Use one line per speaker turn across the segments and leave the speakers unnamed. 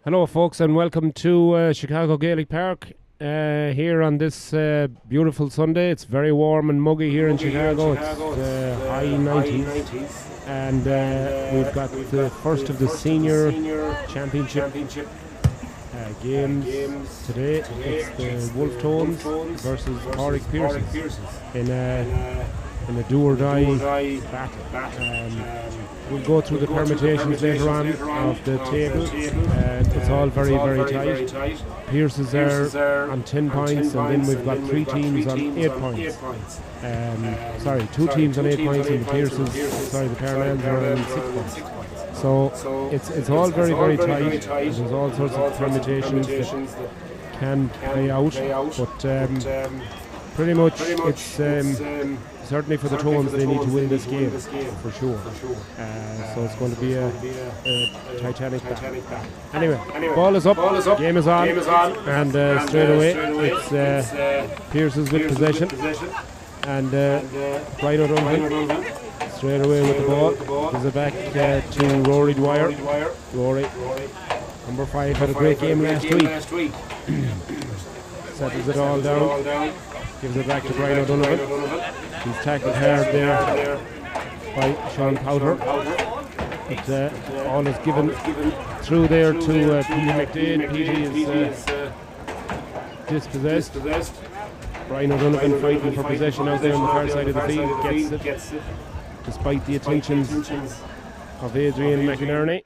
Hello, folks, and welcome to Chicago Gaelic Park. Here on this beautiful Sunday, it's very warm and muggy here in Chicago. It's high 90s, and we've got the first of the senior championship games today. It's the Wolf Tones versus Pádraig Pearses in a do-or-die battle. We'll go through the permutations later on of the table. It's all very, very tight. Pearses are on 10 points, and then we've got three teams on 8 points. Two teams on 8 points, and the Parnells are on 6 points. So it's all very, very tight. There's all sorts of permutations that can play out, but pretty much it's certainly for the Tones, they need to win this game for sure. So it's going to be a titanic battle. Anyway, ball is up, game is on, and straight away it's Pearses with possession, and Brian O'Donovan straight away with the ball. Gives it back to Rory Dwyer. Rory, number 5, had a great game last week. Settles it all down. Gives it back to Brian O'Donovan. He's tackled hard there by Sean Powder. But all is given through there to Petey McDade. Petey is dispossessed. Brian O'Donovan fighting for possession out there on the far side of the field. Gets it. Despite the attentions of Adrian McInerney.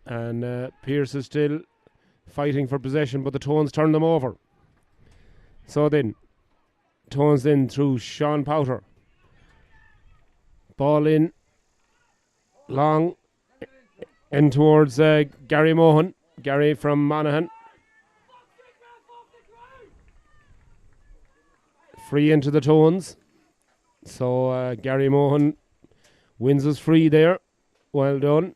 And Pearse is still fighting for possession, but the Tones turn them over. So then, Tones in through Sean Powder. Ball in, long, in towards Gary Mohan. Gary from Monaghan. Free into the Tones. So Gary Mohan wins his free there. Well done.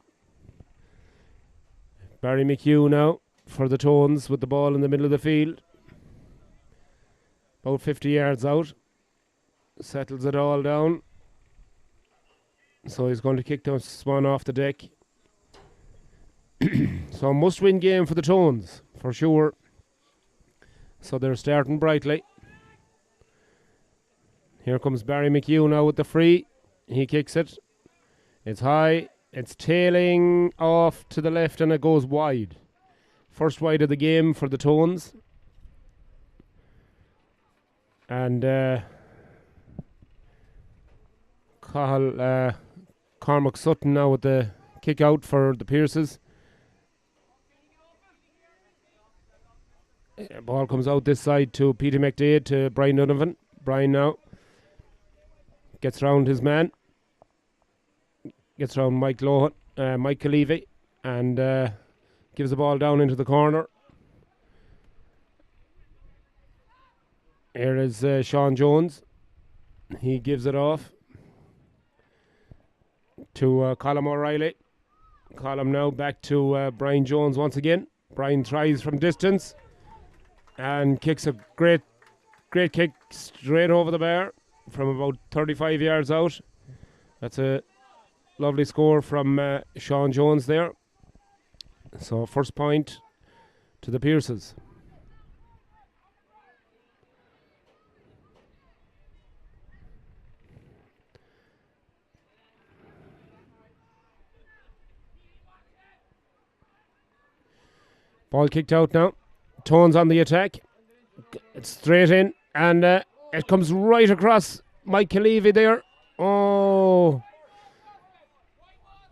Barry McHugh now for the Tones with the ball in the middle of the field. About 50 yards out. Settles it all down. So he's going to kick this one off the deck. So a must-win game for the Tones, for sure. So they're starting brightly. Here comes Barry McHugh now with the free. He kicks it. It's high. It's tailing off to the left, and it goes wide. First wide of the game for the Tones. And Cormac Sutton now with the kick out for the Pearses. Ball comes out this side to Peter McDade to Brian Donovan. Brian now gets round his man. Gets round Mike Levy, and gives the ball down into the corner. Here is Sean Jones. He gives it off to Colm O'Reilly. Colm now back to Brian Jones once again. Brian tries from distance and kicks a great kick straight over the bar from about 35 yards out. That's a lovely score from Sean Jones there. So first point to the Pearses. Ball kicked out now. Tones on the attack. It's straight in, and it comes right across Mike Levy there. Oh.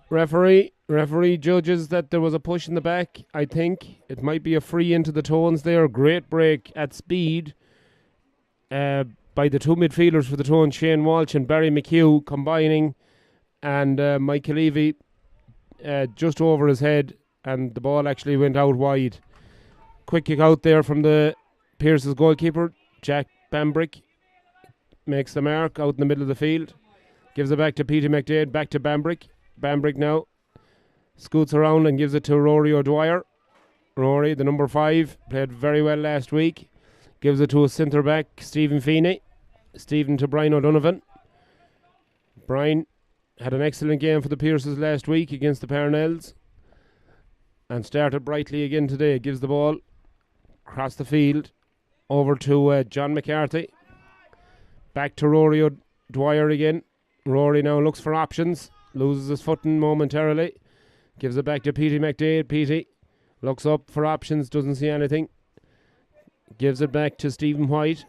Referee judges that there was a push in the back. I think it might be a free into the Tones there. Great break at speed by the two midfielders for the Tones, Shane Walsh and Barry McHugh, combining, and Mike Levy just over his head, and the ball actually went out wide. Quick kick out there from the Pearses goalkeeper, Jack Bambrick. Makes the mark out in the middle of the field. Gives it back to Peter McDade, back to Bambrick. Bambrick now scoots around and gives it to Rory O'Dwyer. Rory, the number 5, played very well last week. Gives it to a centre back, Stephen Feeney. Stephen to Brian O'Donovan. Brian had an excellent game for the Pearses last week against the Parnells. and started brightly again today. Gives the ball across the field over to John McCarthy. Back to Rory O'Dwyer again. Rory now looks for options. Loses his footing momentarily. Gives it back to Petey McDade. Petey looks up for options. Doesn't see anything. Gives it back to Stephen White.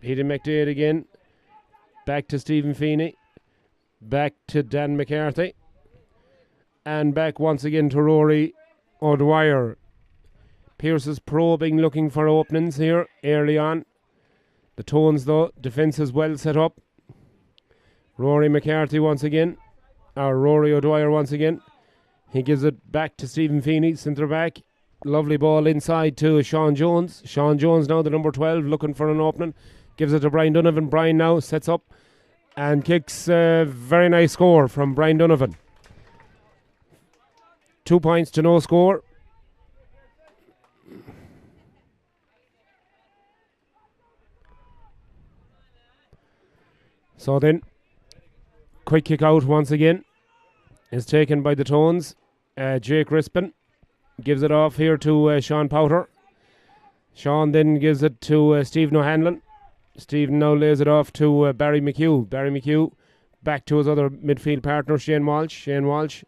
Petey McDade again. Back to Stephen Feeney. Back to Dan McCarthy. And back once again to Rory O'Dwyer. Pearse is probing, looking for openings here early on. The Tones, though, defence is well set up. Rory McCarthy once again. Or Rory O'Dwyer once again. He gives it back to Stephen Feeney, centre back. Lovely ball inside to Sean Jones. Sean Jones now, the number 12, looking for an opening. Gives it to Brian Donovan. Brian now sets up and kicks a very nice score from Brian Donovan. 2 points to no score. So then, quick kick out once again is taken by the Tones. Jake Rispin gives it off here to Sean Powter. Sean then gives it to Stephen O'Hanlon. Stephen now lays it off to Barry McHugh. Barry McHugh back to his other midfield partner, Shane Walsh. Shane Walsh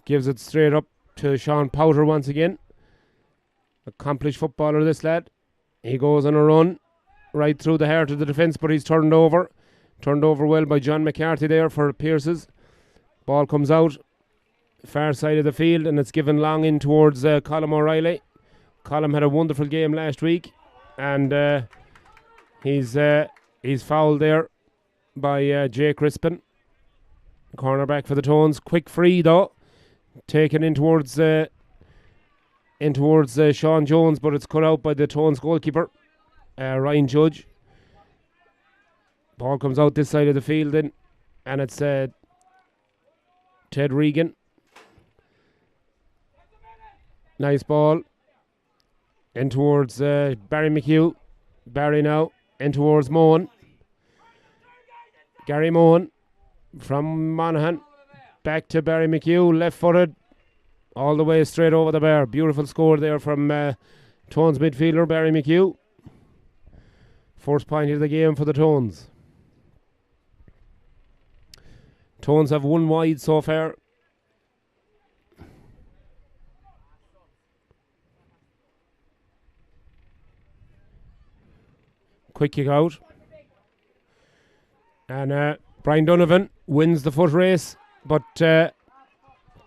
gives it straight up to Sean Powter once again. Accomplished footballer, this lad. He goes on a run right through the heart of the defence, but he's turned over. Turned over well by John McCarthy there for Pearses. Ball comes out far side of the field and it's given long in towards Colm O'Reilly. Colm had a wonderful game last week and he's fouled there by Jake Rispin. Cornerback for the Tones. Quick free though, taken in towards Sean Jones, but it's cut out by the Tones goalkeeper, Ryan Judge. Ball comes out this side of the field then, and it's Ted Regan. Nice ball in towards Barry McHugh. Barry now in towards Mohan. Gary Mohan from Monaghan. Back to Barry McHugh, left footed all the way straight over the bar. Beautiful score there from Tones midfielder Barry McHugh. First point of the game for the Tones. Tones have one wide so far. Quick kick out. And Brian Donovan wins the foot race, but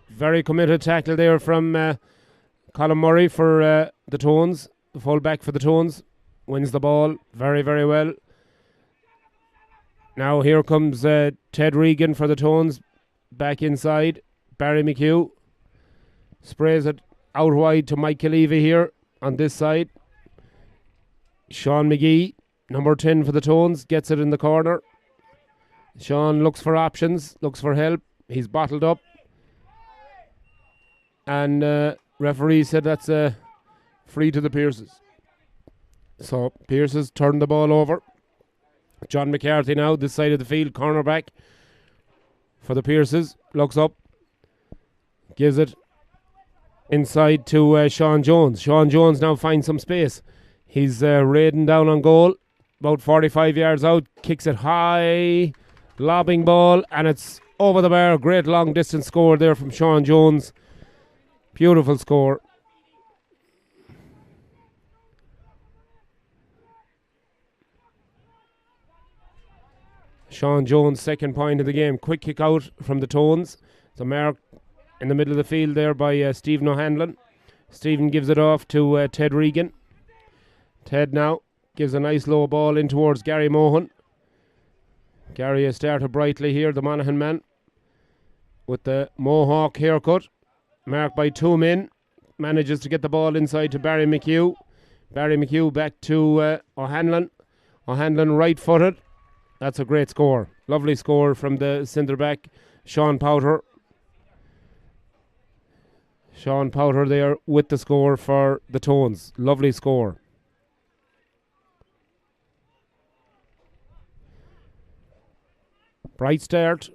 very committed tackle there from Colm Murray for the Tones. The full back for the Tones wins the ball very, very well. Now here comes Ted Regan for the Tones. Back inside. Barry McHugh sprays it out wide to Mike Levy here on this side. Sean McGee, number 10 for the Tones, gets it in the corner. Sean looks for options, looks for help. He's bottled up. And referee said that's free to the Pearses. So Pearses turned the ball over. John McCarthy now, this side of the field, cornerback for the Pearses. Looks up, gives it inside to Sean Jones. Sean Jones now finds some space. He's raiding down on goal, about 45 yards out, kicks it high, lobbing ball, and it's over the bar. Great long distance score there from Sean Jones. Beautiful score. Sean Jones' second point of the game. Quick kick out from the Tones. It's a mark in the middle of the field there by Stephen O'Hanlon. Stephen gives it off to Ted Regan. Ted now gives a nice low ball in towards Gary Mohan. Gary has started brightly here, the Monaghan man, with the mohawk haircut. Marked by two men. Manages to get the ball inside to Barry McHugh. Barry McHugh back to O'Hanlon. O'Hanlon right-footed. That's a great score. Lovely score from the centre-back, Sean Powter. Sean Powter there with the score for the Tones. Lovely score. Bright start,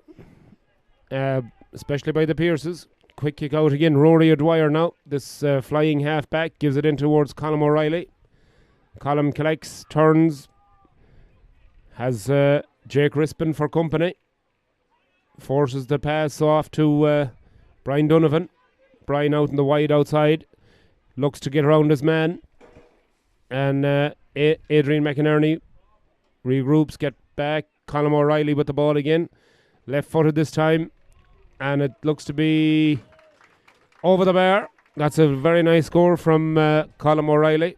especially by the Pearses. Quick kick out again. Rory O'Dwyer now. This flying half-back gives it in towards Colm O'Reilly. Colm collects, turns. Has Jake Rispin for company. Forces the pass off to Brian Donovan. Brian out in the wide outside. Looks to get around his man. And Adrian McInerney regroups, get back. Colm O'Reilly with the ball again. Left-footed this time. And it looks to be over the bar. That's a very nice score from Colm O'Reilly.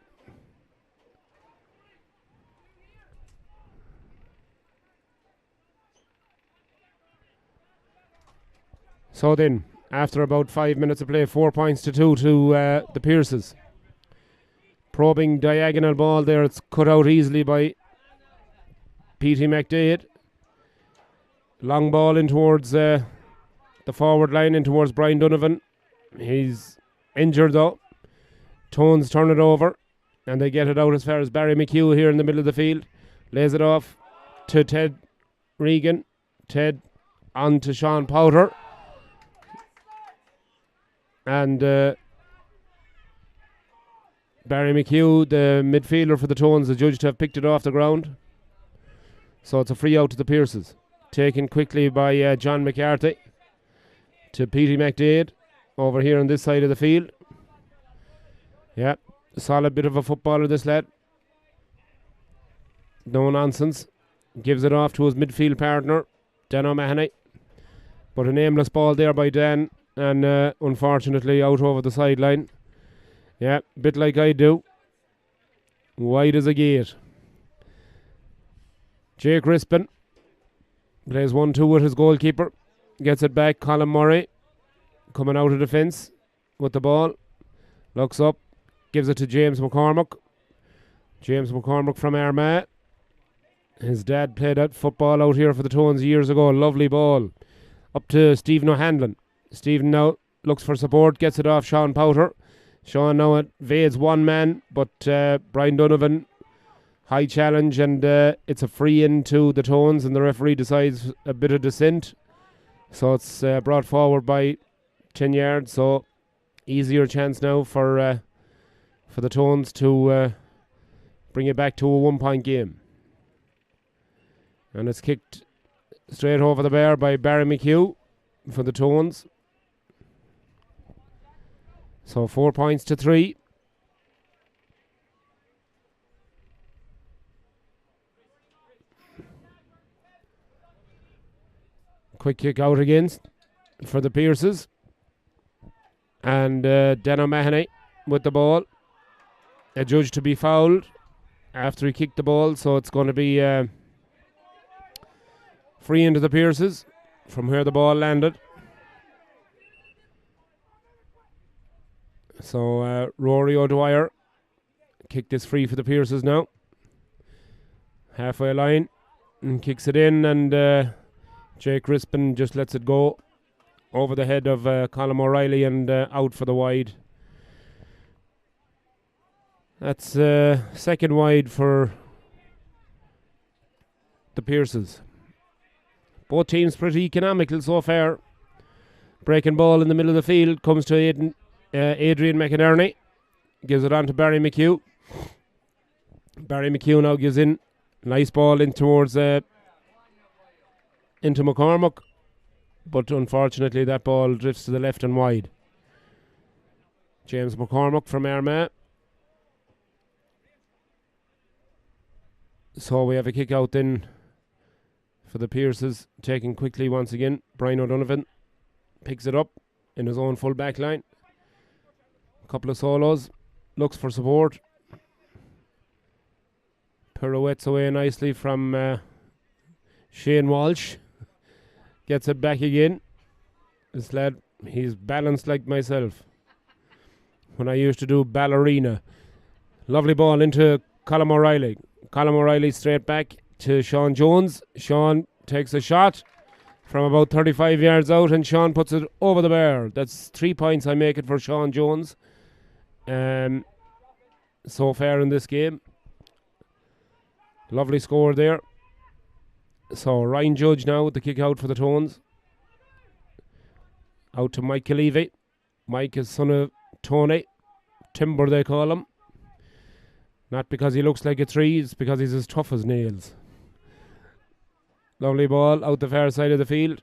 So then, after about 5 minutes of play, 4 points to 2 to the Pierces. Probing diagonal ball there. It's cut out easily by Petey McDade. Long ball in towards the forward line, in towards Brian Donovan. He's injured though. Tones turn it over, and they get it out as far as Barry McHugh here in the middle of the field. Lays it off to Ted Regan. Ted on to Sean Powder. And Barry McHugh, the midfielder for the Tones, the judge to have picked it off the ground. So it's a free out to the Pierces. Taken quickly by John McCarthy to Petey McDade over here on this side of the field. Yeah, solid bit of a footballer, this lad. No nonsense. Gives it off to his midfield partner, Dan O'Mahony. But an aimless ball there by Dan, and unfortunately out over the sideline. Yeah, bit like I do. Wide as a gate. Jake Rispin plays 1-2 with his goalkeeper. Gets it back. Colin Murray coming out of the fence with the ball. Looks up. Gives it to James McCormick. James McCormick from Armagh. His dad played that football out here for the Tones years ago. Lovely ball. Up to Stephen O'Hanlon. Stephen now looks for support. Gets it off Sean Powder. Sean now evades one man, but Brian Donovan, high challenge, and it's a free into the Tones, and the referee decides a bit of dissent. So it's brought forward by 10 yards, so easier chance now for the Tones to bring it back to a 1 point game. And it's kicked straight over the bar by Barry McHugh for the Tones. So 4 points to 3. Quick kick out again for the Pierces. And Dan O'Mahony with the ball. A judge to be fouled after he kicked the ball. So it's going to be free into the Pierces from where the ball landed. So Rory O'Dwyer kicked this free for the Pierces now. Halfway line and kicks it in, and Jake Rispin just lets it go over the head of Colm O'Reilly and out for the wide. That's second wide for the Pierces. Both teams pretty economical so far. Breaking ball in the middle of the field comes to Adrian McInerney. Gives it on to Barry McHugh. Barry McHugh now gives in. Nice ball in towards into McCormick. But unfortunately that ball drifts to the left and wide. James McCormick from Armagh. So we have a kick out then for the Pierces. Taken quickly once again. Brian O'Donovan picks it up in his own full back line. Couple of solos. Looks for support. Pirouettes away nicely from Shane Walsh. Gets it back again. This lad, he's balanced like myself when I used to do ballerina. Lovely ball into Colm O'Reilly. Colm O'Reilly straight back to Sean Jones. Sean takes a shot from about 35 yards out, and Sean puts it over the bar. That's 3 points I make it for Sean Jones so far in this game. Lovely score there. So Ryan Judge now with the kick out for the Tones. Out to Mike Levy. Mike is son of Tony. Timber they call him. Not because he looks like a tree, it's because he's as tough as nails. Lovely ball out the far side of the field.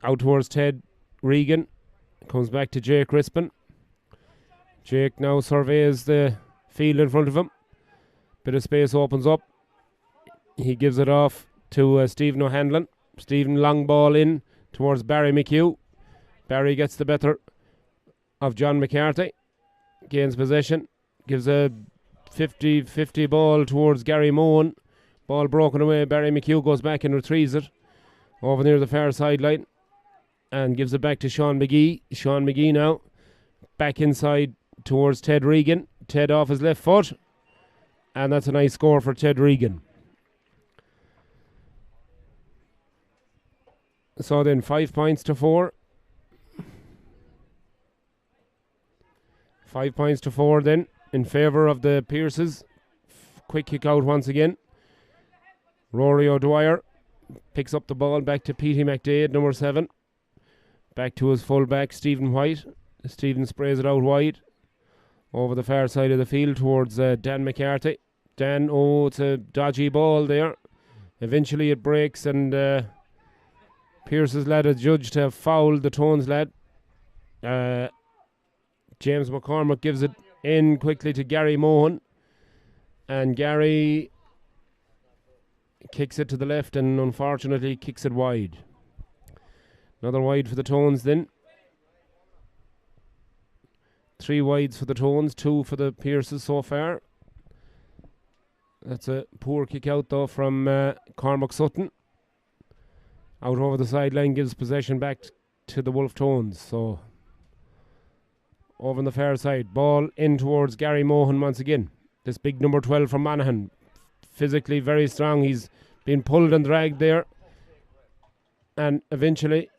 Out towards Ted Regan. Comes back to Jake Rispin. Jake now surveys the field in front of him. Bit of space opens up. He gives it off to Stephen O'Hanlon. Stephen long ball in towards Barry McHugh. Barry gets the better of John McCarthy. Gains possession. Gives a 50-50 ball towards Gary Mohan. Ball broken away. Barry McHugh goes back and retrieves it over near the far sideline and gives it back to Sean McGee. Sean McGee now back inside towards Ted Regan. Ted off his left foot. And that's a nice score for Ted Regan. So then 5 points to 4. 5 points to 4 then in favour of the Pierces. Quick kick out once again. Rory O'Dwyer picks up the ball back to Petey McDade, number 7. Back to his full-back, Stephen White. Stephen sprays it out wide over the far side of the field towards Dan McCarthy. Dan, it's a dodgy ball there. Eventually it breaks and Pierce's lad is judged to have fouled the Tones lad. James McCormick gives it in quickly to Gary Mohan. And Gary kicks it to the left and unfortunately kicks it wide. Another wide for the Tones then. 3 wides for the Tones, 2 for the Pierces so far. That's a poor kick out though from Cormac Sutton. Out over the sideline, gives possession back to the Wolf Tones. So over on the far side, ball in towards Gary Mohan once again. This big number 12 from Monaghan. Physically very strong. He's been pulled and dragged there. And eventually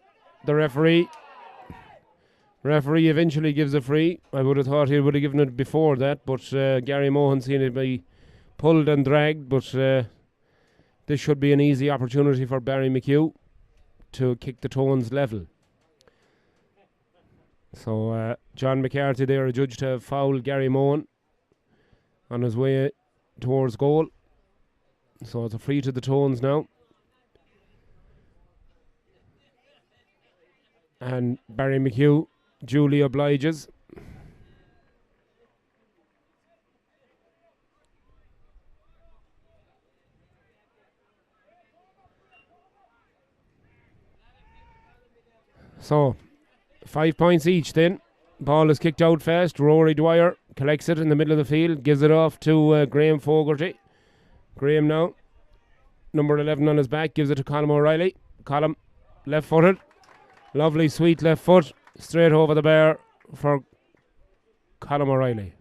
the referee eventually gives a free. I would have thought he would have given it before that, but Gary Mohan seemed to be pulled and dragged, but this should be an easy opportunity for Barry McHugh to kick the Tones level. So John McCarthy there adjudged to have fouled Gary Mohan on his way towards goal. So it's a free to the Tones now. And Barry McHugh duly obliges. So 5 points each then. Ball is kicked out fast. Rory Dwyer collects it in the middle of the field, gives it off to Graham Fogarty. Graham now, number 11 on his back, gives it to Colm O'Reilly. Colm, left footed. Lovely sweet left foot, straight over the bar for Colm O'Reilly.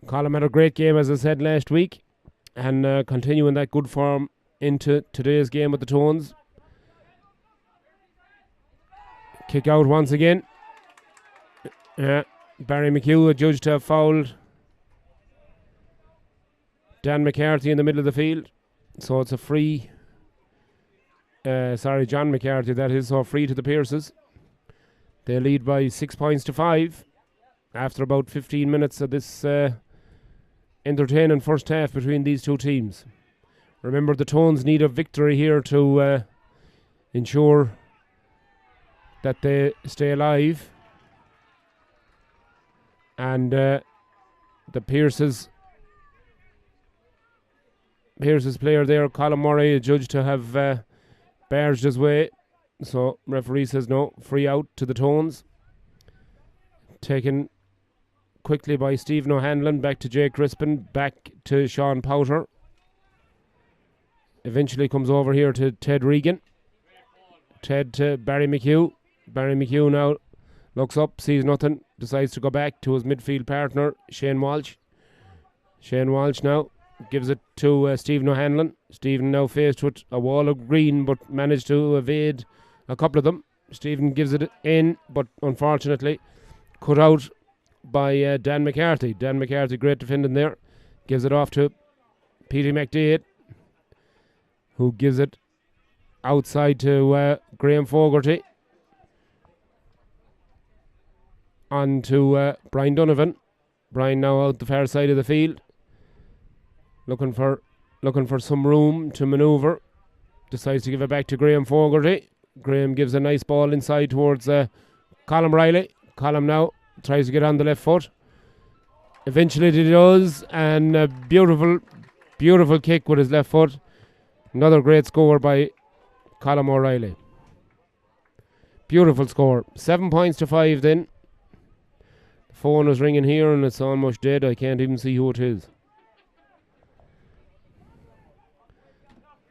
Colm had a great game, as I said last week, and continuing that good form into today's game with the Tones. Kick out once again. Barry McHugh adjudged to have fouled Dan McCarthy in the middle of the field. So it's a free. John McCarthy, that is. So free to the Pierces. They lead by 6 points to 5 after about 15 minutes of this entertaining first half between these two teams. Remember, the Tones need a victory here to ensure that they stay alive. And the Pierces player there, Colin Murray, is judged to have barged his way. So referee says no, free out to the Tones. Taken quickly by Stephen O'Hanlon, back to Jake Crispin, back to Sean Powter. Eventually comes over here to Ted Regan. Ted to Barry McHugh. Barry McHugh now looks up, sees nothing, decides to go back to his midfield partner, Shane Walsh. Shane Walsh now gives it to Stephen O'Hanlon. Stephen now faced with a wall of green, but managed to evade a couple of them. Stephen gives it in, but unfortunately cut out by Dan McCarthy. Dan McCarthy, great defending there. Gives it off to Petey McDade, who gives it Outside to Graham Fogarty. On to Brian Donovan. Brian now out the far side of the field. Looking for some room to manoeuvre. Decides to give it back to Graham Fogarty. Graham gives a nice ball inside towards Colm Riley. Colm now tries to get on the left foot. Eventually he does, and a beautiful kick with his left foot. Another great score by Colm O'Reilly. Beautiful score. 7 points to 5 then. The phone is ringing here and it's almost dead. I can't even see who it is.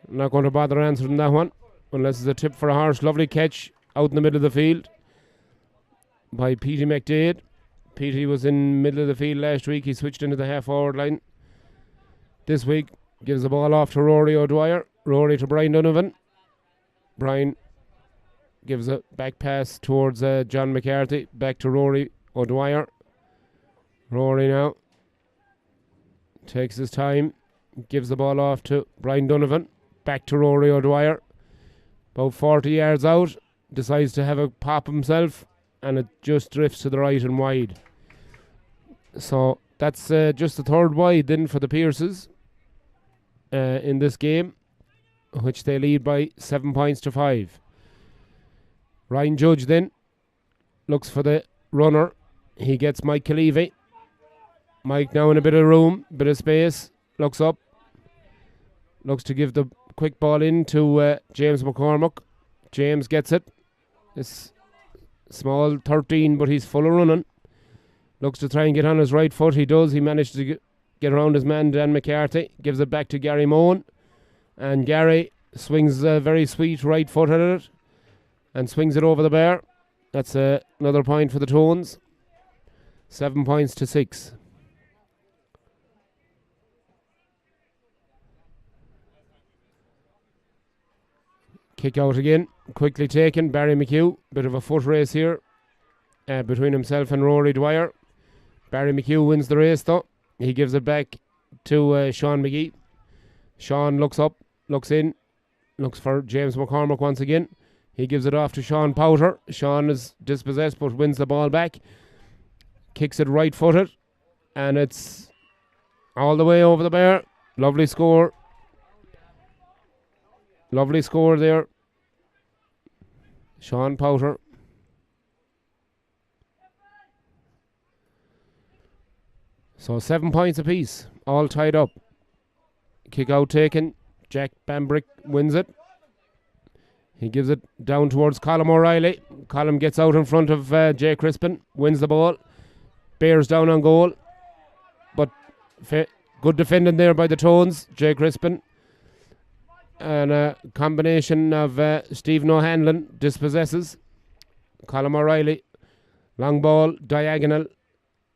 I'm not going to bother answering that one unless it's a tip for a horse. Lovely catch out in the middle of the field by Petey McDade. Petey was in the middle of the field last week. He switched into the half-forward line. This week, gives the ball off to Rory O'Dwyer. Rory to Brian Donovan. Brian gives a back pass towards John McCarthy. Back to Rory O'Dwyer. Rory now takes his time. Gives the ball off to Brian Donovan. Back to Rory O'Dwyer. About 40 yards out. Decides to have a pop himself. And it just drifts to the right and wide. So that's just the third wide then for the Pierces in this game, which they lead by 7 points to 5. Ryan Judge then looks for the runner. He gets Mike Kalivi. Mike now in a bit of room, bit of space. Looks up. Looks to give the quick ball in to James McCormack. James gets it. It's small 13, but he's full of running. Looks to try and get on his right foot. He does. He managed to get around his man, Dan McCarthy. Gives it back to Gary Mohan. And Gary swings a very sweet right foot at it. And swings it over the bar. That's another point for the Tones. 7 points to 6. Kick out again. Quickly taken. Barry McHugh. Bit of a foot race here between himself and Rory Dwyer. Barry McHugh wins the race though. He gives it back to Sean McGee. Sean looks up, looks in, looks for James McCormack once again. He gives it off to Sean Powter. Sean is dispossessed but wins the ball back. Kicks it right footed. And it's all the way over the bar. Lovely score. Lovely score there. Sean Powter. So 7 points apiece, all tied up. Kick out taken. Jack Bambrick wins it. He gives it down towards Colm O'Reilly. Colm gets out in front of Jay Crispin. Wins the ball. Bears down on goal. But good defending there by the Tones. Jay Crispin. And a combination of Stephen O'Hanlon dispossesses. Colm O'Reilly. Long ball, diagonal.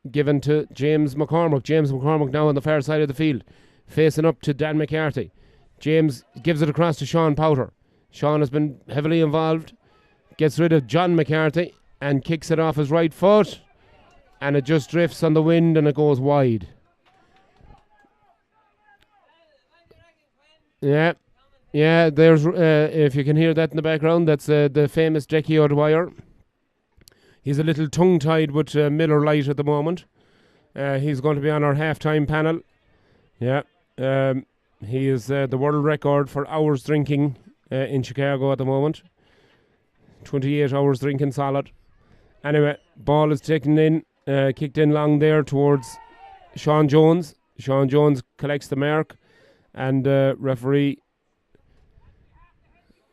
Given to James McCormack. James McCormack now on the far side of the field. Facing up to Dan McCarthy. James gives it across to Sean Powter. Sean has been heavily involved. Gets rid of John McCarthy. And kicks it off his right foot. And it just drifts on the wind and it goes wide. Yeah, there's, if you can hear that in the background, that's the famous Jackie O'Dwyer. He's a little tongue-tied with Miller Lite at the moment. He's going to be on our halftime panel. Yeah, he is the world record for hours drinking in Chicago at the moment. 28 hours drinking solid. Anyway, ball is taken in, kicked in long there towards Sean Jones. Sean Jones collects the mark, and referee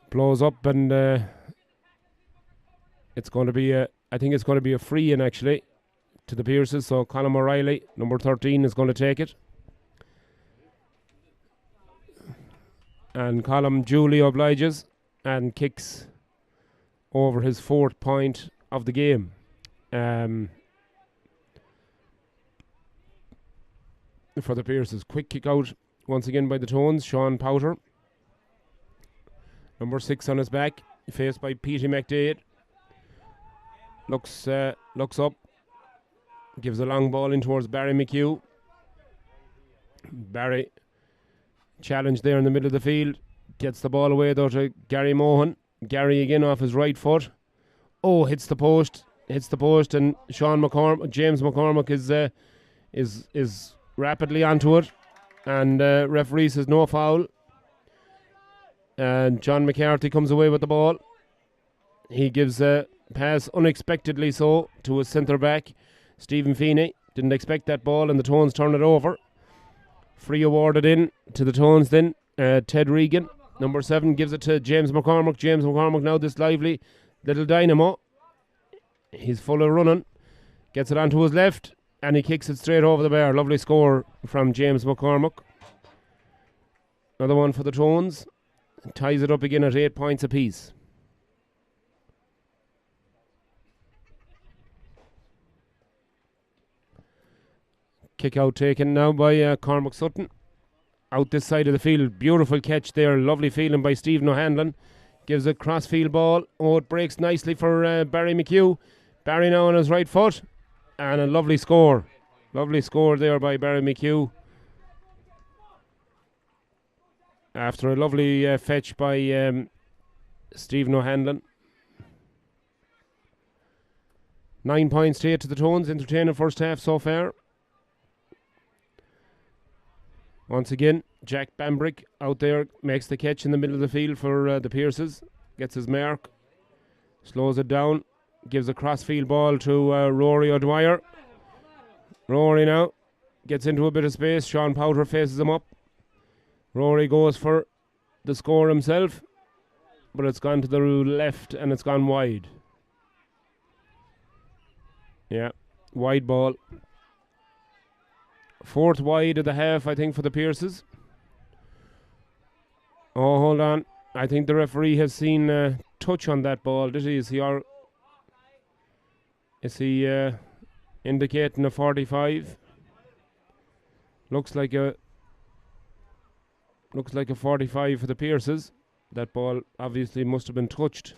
blows up, and it's going to be I think it's going to be a free in actually to the Pierces. So Colm O'Reilly, number 13, is going to take it. And Colm duly obliges and kicks over his 4th point of the game. For the Pierces. Quick kick out once again by the Tones. Sean Powter. Number 6 on his back. Faced by Petey McDade. Looks up. Gives a long ball in towards Barry McHugh. Barry challenged there in the middle of the field. Gets the ball away though to Gary Mohan. Gary again off his right foot. Oh, hits the post, and James McCormick is rapidly onto it, and referee says no foul. And John McCarthy comes away with the ball. He gives a pass unexpectedly so to his centre back, Stephen Feeney. Didn't expect that ball, and the Tones turn it over. Free awarded in to the Tones then. Ted Regan, number 7, gives it to James McCormick. James McCormick now this lively little dynamo. He's full of running. Gets it onto his left, and he kicks it straight over the bar. Lovely score from James McCormick. Another one for the Tones. Ties it up again at 8 points apiece. Kick out taken now by Cormac Sutton. Out this side of the field. Beautiful catch there. Lovely feeling by Stephen O'Hanlon. Gives a cross-field ball. Oh, it breaks nicely for Barry McHugh. Barry now on his right foot. And a lovely score. Lovely score there by Barry McHugh. After a lovely fetch by Stephen O'Hanlon. 9 points to 8 to the Tones. Entertaining first half so far. Once again, Jack Bambrick out there makes the catch in the middle of the field for the Pierces. Gets his mark. Slows it down. Gives a cross-field ball to Rory O'Dwyer. Rory now gets into a bit of space. Sean Powter faces him up. Rory goes for the score himself, but it's gone to the left and it's gone wide. Yeah, wide ball. 4th wide of the half, I think, for the Pierces. Oh, hold on. I think the referee has seen a touch on that ball. Did he? Is he indicating a 45? Looks like a 45 for the Pierces. That ball obviously must have been touched.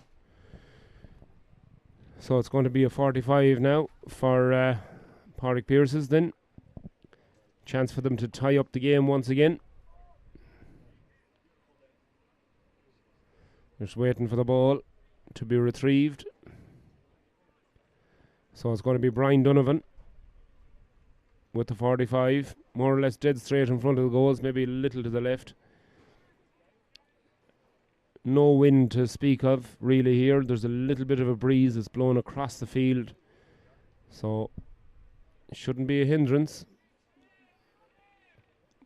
So it's going to be a 45 now for Pádraig Pierces then. Chance for them to tie up the game once again. Just waiting for the ball to be retrieved. So it's going to be Brian Donovan with the 45. More or less dead straight in front of the goals, maybe a little to the left. No wind to speak of really here. There's a little bit of a breeze that's blowing across the field. So it shouldn't be a hindrance.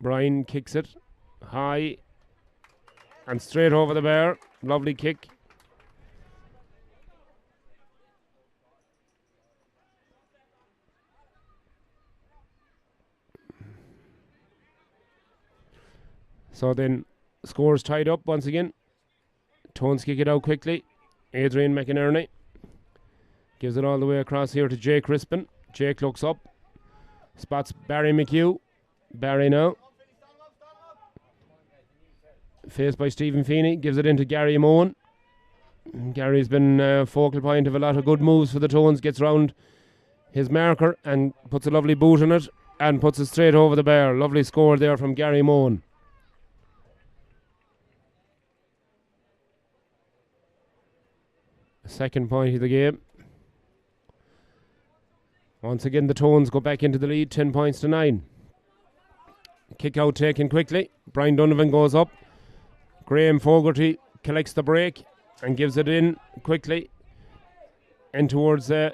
Brian kicks it high and straight over the bar. Lovely kick. So then scores tied up once again. Tones kick it out quickly. Adrian McInerney gives it all the way across here to Jake Crispin. Jake looks up. Spots Barry McHugh. Barry now. Faced by Stephen Feeney, gives it into Gary Mohan. Gary's been focal point of a lot of good moves for the Tones. Gets round his marker and puts a lovely boot in it and puts it straight over the bar. Lovely score there from Gary Mohan. Second point of the game. Once again the Tones go back into the lead, 10 points to 9. Kick out taken quickly. Brian Donovan goes up. Graham Fogarty collects the break and gives it in quickly and towards the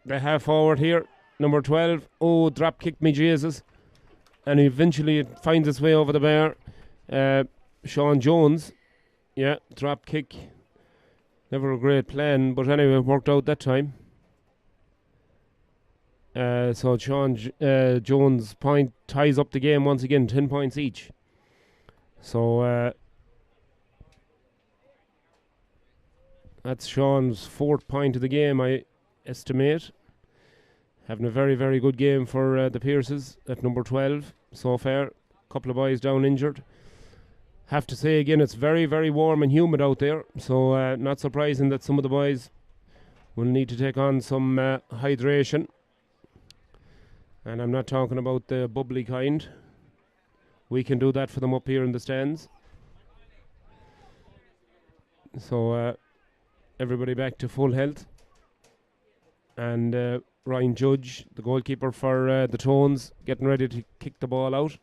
half forward here, number 12. Oh, drop kick me Jesus, and eventually it finds its way over the bar. Sean Jones, yeah, drop kick, never a great plan, but anyway it worked out that time. So Sean Jones' point ties up the game once again, 10 points each. So that's Sean's 4th point of the game, I estimate. Having a very, very good game for the Pierces at number 12 so far. Couple of boys down injured. Have to say again, it's very, very warm and humid out there. So not surprising that some of the boys will need to take on some hydration. And I'm not talking about the bubbly kind. We can do that for them up here in the stands. So everybody back to full health. And Ryan Judge, the goalkeeper for the Tones, getting ready to kick the ball out.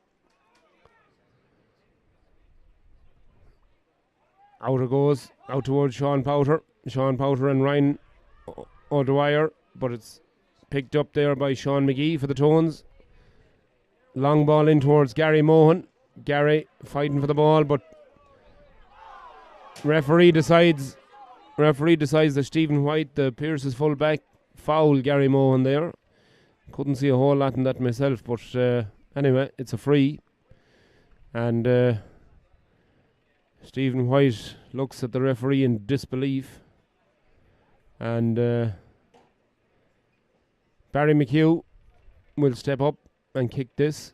Out it goes, out towards Sean Powter. Sean Powter and Ryan O'Dwyer, but it's picked up there by Sean McGee for the Tones. Long ball in towards Gary Mohan. Gary fighting for the ball, but referee decides that Stephen White, the Pierce's full back, fouled Gary Mohan there. Couldn't see a whole lot in that myself, but anyway, it's a free. And Stephen White looks at the referee in disbelief. And Barry McHugh will step up and kick this.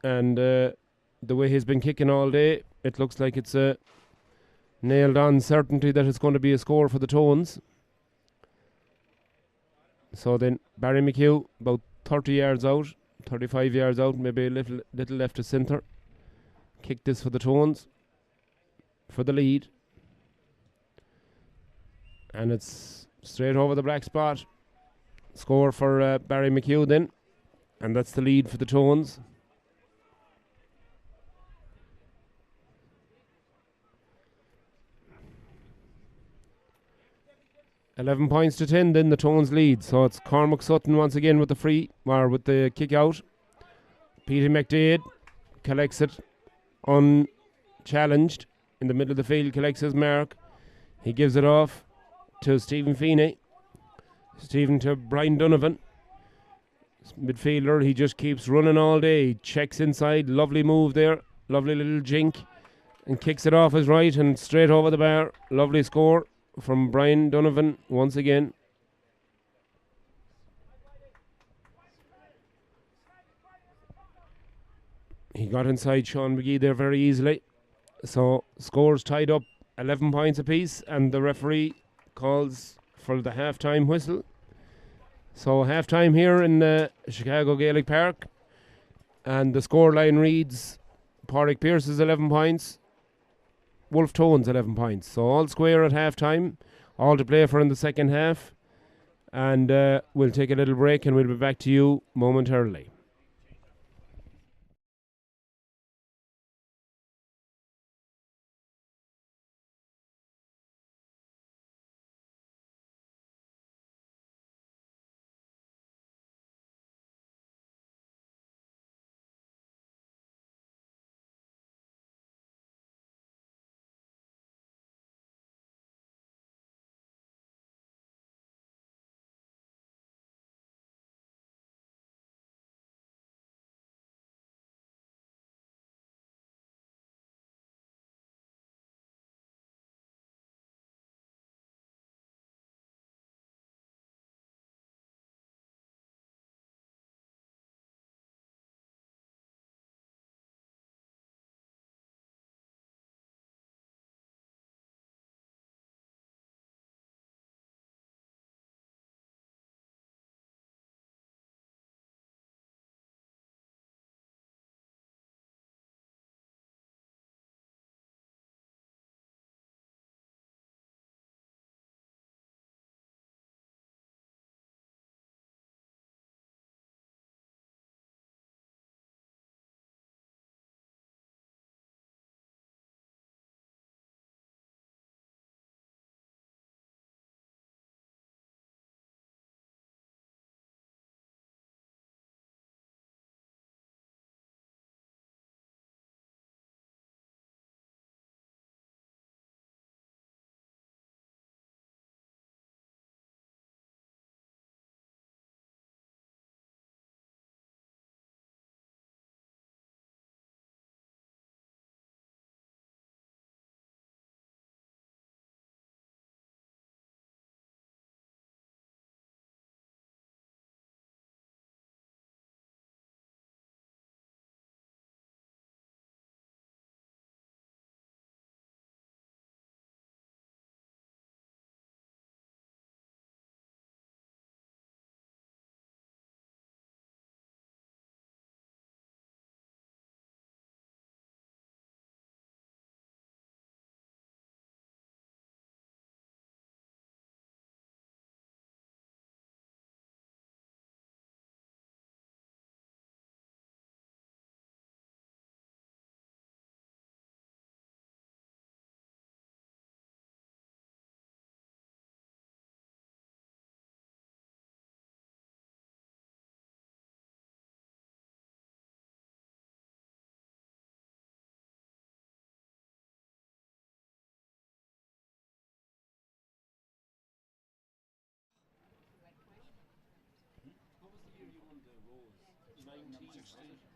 And the way he's been kicking all day, it looks like it's a nailed on certainty that it's going to be a score for the Tones. So then Barry McHugh, about 30 yards out, 35 yards out, maybe a little left to centre. Kick this for the Tones for the lead. And it's straight over the black spot. Score for Barry McHugh then. And that's the lead for the Tones. $11 points to 10, then the Tones lead. So it's Cormac Sutton once again with the free, or with the kick out. Peter McDade collects it unchallenged in the middle of the field, collects his mark. He gives it off to Stephen Feeney. Stephen to Brian Donovan. Midfielder, he just keeps running all day. He checks inside, lovely move there, lovely little jink, and kicks it off his right and straight over the bar. Lovely score from Brian Donovan once again. He got inside Sean McGee there very easily. So scores tied up 11 points apiece, and the referee calls for the half-time whistle. So half-time here in Chicago Gaelic Park, and the scoreline reads Pádraig Pearse's 11 points, Wolf Tones 11 points. So all square at half-time, all to play for in the second half. And we'll take a little break and we'll be back to you momentarily.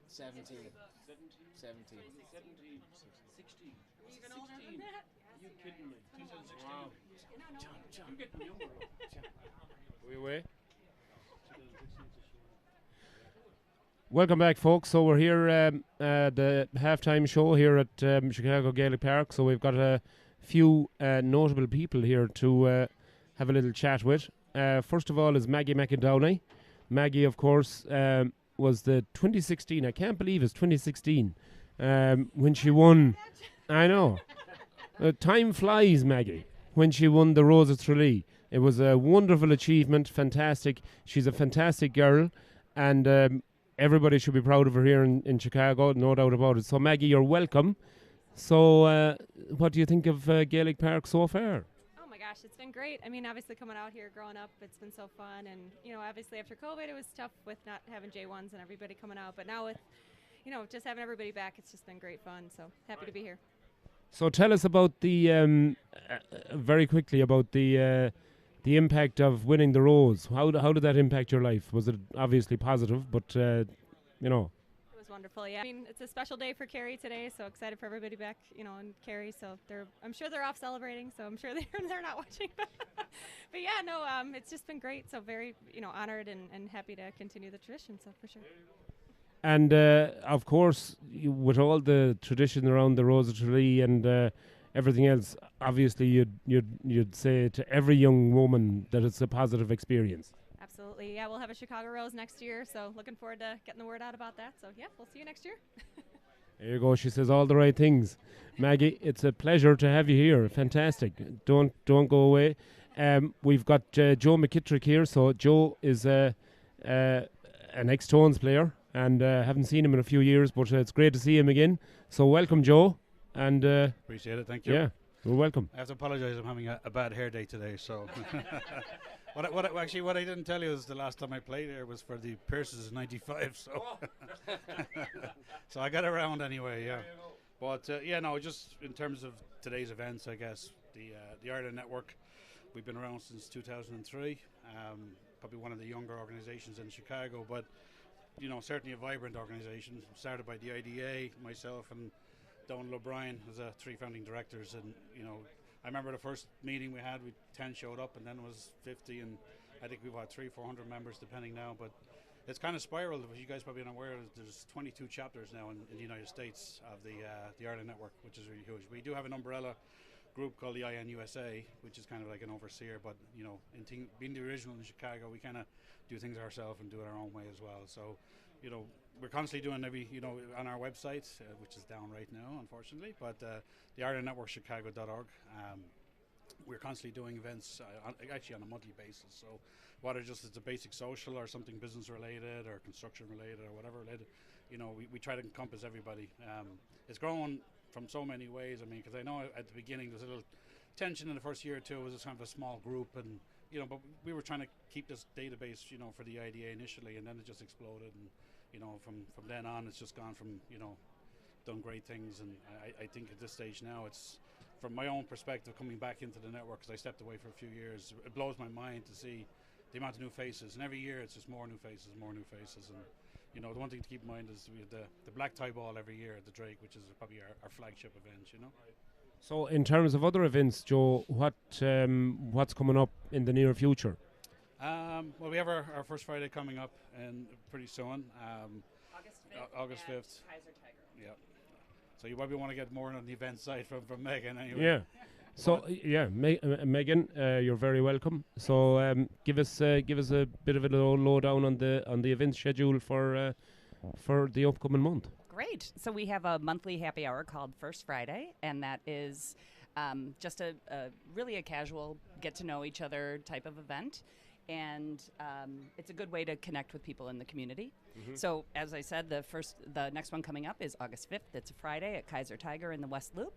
17.
17.
16.
Even older than that?
You kidding me? 2016.
Wow.
John. You're getting younger.
We away?
2016.
Welcome back, folks. So we're here the halftime show here at Chicago Gaelic Park. So we've got a few notable people here to have a little chat with. First of all is Maggie McIndowney. Maggie, of course, was the 2016. I can't believe it's 2016 when she won. I know. Time flies, Maggie. When she won the Rose of Tralee, it was a wonderful achievement. Fantastic. She's a fantastic girl, and everybody should be proud of her here in Chicago, no doubt about it. So, Maggie, you're welcome. So, what do you think of Gaelic Park so far?
Oh my gosh, it's been great. I mean, obviously coming out here, growing up, it's been so fun. And, obviously after COVID, it was tough with not having J1s and everybody coming out. But now with, just having everybody back, it's just been great fun. So happy to be here.
So tell us about the, very quickly, about the impact of winning the Rose. How did that impact your life? Was it obviously positive, but,
It was wonderful, yeah. I mean, it's a special day for Kerry today, so excited for everybody back, in Kerry. So I'm sure they're off celebrating, so I'm sure they're not watching. But yeah, no, it's just been great. So very, honored and happy to continue the tradition, so for sure.
And of course, with all the tradition around the Rose of Tralee and everything else, obviously you'd say to every young woman that it's a positive experience.
Absolutely, yeah. We'll have a Chicago Rose next year, so looking forward to getting the word out about that. So yeah, we'll see you next year.
There you go. She says all the right things. Maggie, it's a pleasure to have you here. Fantastic. Don't go away. We've got Joe McKittrick here. So Joe is an ex-Tones player, and haven't seen him in a few years, but it's great to see him again. So welcome, Joe. And
appreciate it. Thank you.
Yeah, you're welcome.
I have to apologise. I'm having a bad hair day today. So what I didn't tell you is the last time I played here was for the Pierces in '95. So so I got around anyway. Yeah. But just in terms of today's events, I guess the Ireland Network, we've been around since 2003. Probably one of the younger organisations in Chicago, but certainly a vibrant organisation. Started by the IDA, myself and Donald O'Brien as three founding directors, and I remember the first meeting we had, 10 showed up, and then it was 50, and I think we've had 300-400 members depending now, but it's kind of spiraled. As you guys probably are aware, there's 22 chapters now in the United States of the Ireland Network, which is really huge. We do have an umbrella group called the INUSA, which is kind of like an overseer, but being the original in Chicago, we kind of do things ourselves and do it our own way as well. So we're constantly doing on our website, which is down right now, unfortunately, but the Ireland Network Chicago.org. We're constantly doing events actually on a monthly basis. So whether just it's a basic social or something business related or construction related or whatever related, we try to encompass everybody. It's grown from so many ways. I mean, because I know at the beginning there was a little tension in the first year or two. It was just kind of a small group, and but we were trying to keep this database, for the IDA initially, and then it just exploded, and from then on, it's just gone from done great things, and I think at this stage now, it's from my own perspective coming back into the network, because I stepped away for a few years. It blows my mind to see the amount of new faces, and every year it's just more new faces, and the one thing to keep in mind is we have the black tie ball every year at the Drake, which is probably our flagship event.
So in terms of other events, Joe, what's coming up in the near future?
Well, we have our first Friday coming up and pretty soon. August 5th.
Kaiser Tiger.
Yeah. So you probably want to get more on the event side from Megan anyway.
Yeah. So Megan, you're very welcome. So give us a bit of a lowdown on the event schedule for the upcoming month.
Great. So we have a monthly happy hour called First Friday, and that is just a really a casual get-to-know each other type of event. And it's a good way to connect with people in the community. Mm-hmm. So as I said, the next one coming up is August 5th. It's a Friday at Kaiser Tiger in the West Loop.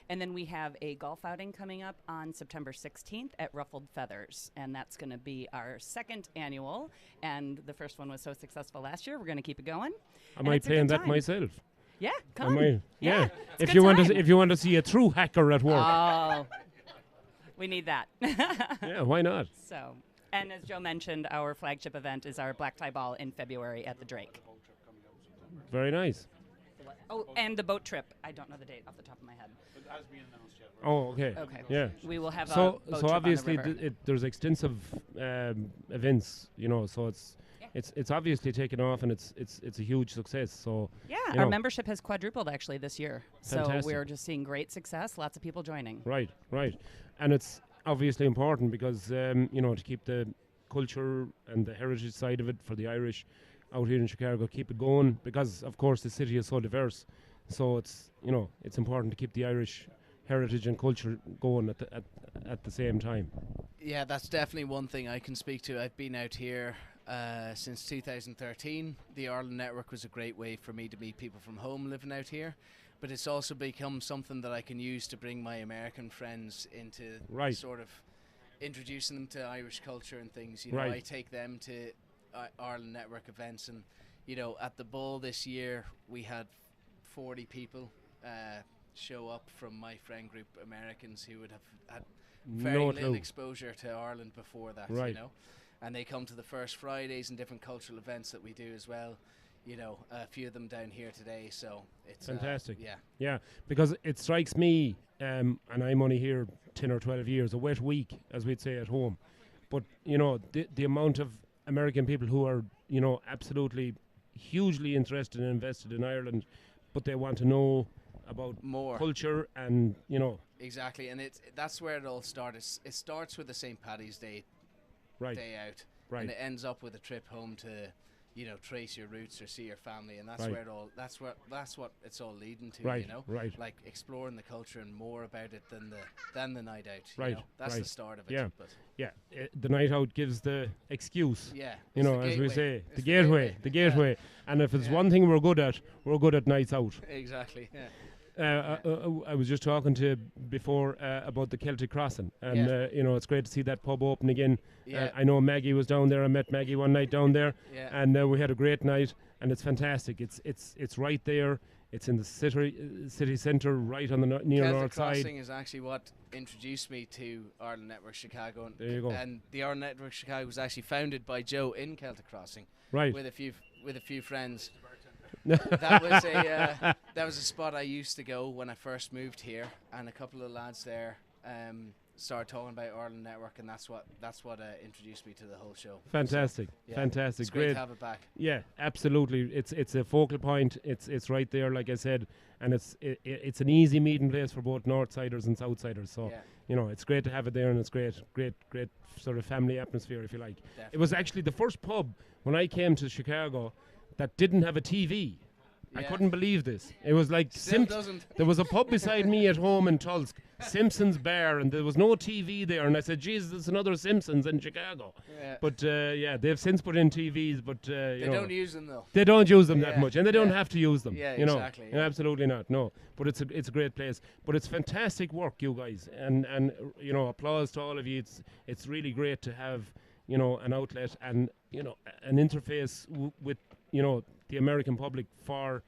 And then we have a golf outing coming up on September 16th at Ruffled Feathers. And that's going to be our second annual. And the first one was so successful last year. We're going to keep it going.
I might play in that myself.
Yeah, come.
Yeah. If you want to see a true hacker at work.
Oh, we need that.
Yeah, why not?
So, and as Joe mentioned, our flagship event is our Black Tie Ball in February at the Drake.
Very nice.
Oh, and the boat trip. I don't know the date off the top of my head.
But it has been announced yet.
Oh, okay.
Okay.
Yeah.
We will have
So,
a boat trip
obviously,
on the river.
there's extensive events, so
Yeah.
it's obviously taken off, and it's a huge success. So
Yeah,
you
our
know.
membership has quadrupled actually this year. So
Fantastic.
we're just seeing great success. Lots of people joining.
Right, and it's obviously important because to keep the culture and the heritage side of it for the Irish out here in Chicago, keep it going, because of course the city is so diverse. So it's important to keep the Irish heritage and culture going at the same time.
Yeah, that's definitely one thing I can speak to. I've been out here since 2013. The Ireland Network was a great way for me to meet people from home living out here, but it's also become something that I can use to bring my American friends into
Right.
sort of introducing them to Irish culture and things.
Right.
I take them to Ireland Network events, and at the ball this year we had 40 people show up from my friend group, Americans who would have had very
No
little
clue.
exposure to Ireland before that,
Right.
and they come to the First Fridays and different cultural events that we do as well. A few of them down here today, so it's
Fantastic.
yeah.
Yeah, because it strikes me, and I'm only here 10 or 12 years, a wet week, as we'd say at home. But, the amount of American people who are, absolutely hugely interested and invested in Ireland, but they want to know about
More.
culture and,
Exactly, and that's where it all starts. It starts with the St. Paddy's Day
right,
day out,
right.
and it ends up with a trip home to trace your roots or see your family, and that's
Right.
where it all that's what it's all leading to.
Right, right.
Like exploring the culture and more about it than the night out.
Right,
That's
right.
the start of it.
Yeah.
But
Yeah, the night out gives the excuse.
yeah,
You know,
it's
as
the
we
gateway.
say,
It's
the gateway, the gateway. And if it's
Yeah.
one thing we're good at nights out.
Exactly. Yeah.
I was just talking to you before about the Celtic Crossing, and
Yeah.
it's great to see that pub open again.
Yeah.
I know Maggie was down there. I met Maggie one night down there,
Yeah.
and we had a great night. And it's fantastic. It's right there. It's in the city centre, right on the near
Celtic
north side.
Crossing is actually what introduced me to Ireland Network Chicago. And
There you go.
And the Ireland Network Chicago was actually founded by Joe in Celtic Crossing
Right.
with a few friends. that was a spot I used to go when I first moved here, and a couple of lads there started talking about Ireland Network, and that's what introduced me to the whole show.
Fantastic,
Yeah,
fantastic,
It's great to have it back.
Yeah, absolutely. It's a focal point. It's right there, like I said, and it's an easy meeting place for both Northsiders and Southsiders. So
Yeah.
it's great to have it there, and it's great sort of family atmosphere, if you like.
Definitely.
It was actually the first pub when I came to Chicago that didn't have a TV. I
Yeah.
couldn't believe this. It was like
Still doesn't.
there was a pub beside me at home in Tulsk, Simpsons Bar, and there was no TV there. And I said, "Jesus, there's another Simpsons in Chicago."
Yeah.
But they've since put in TVs, but
They don't use them though.
they don't use them that
Yeah,
much, and they don't
yeah.
have to use them.
Yeah,
you know.
exactly, yeah.
Absolutely not. No, but it's a great place. But it's fantastic work, you guys, and applause to all of you. It's really great to have an outlet and an interface with the American public for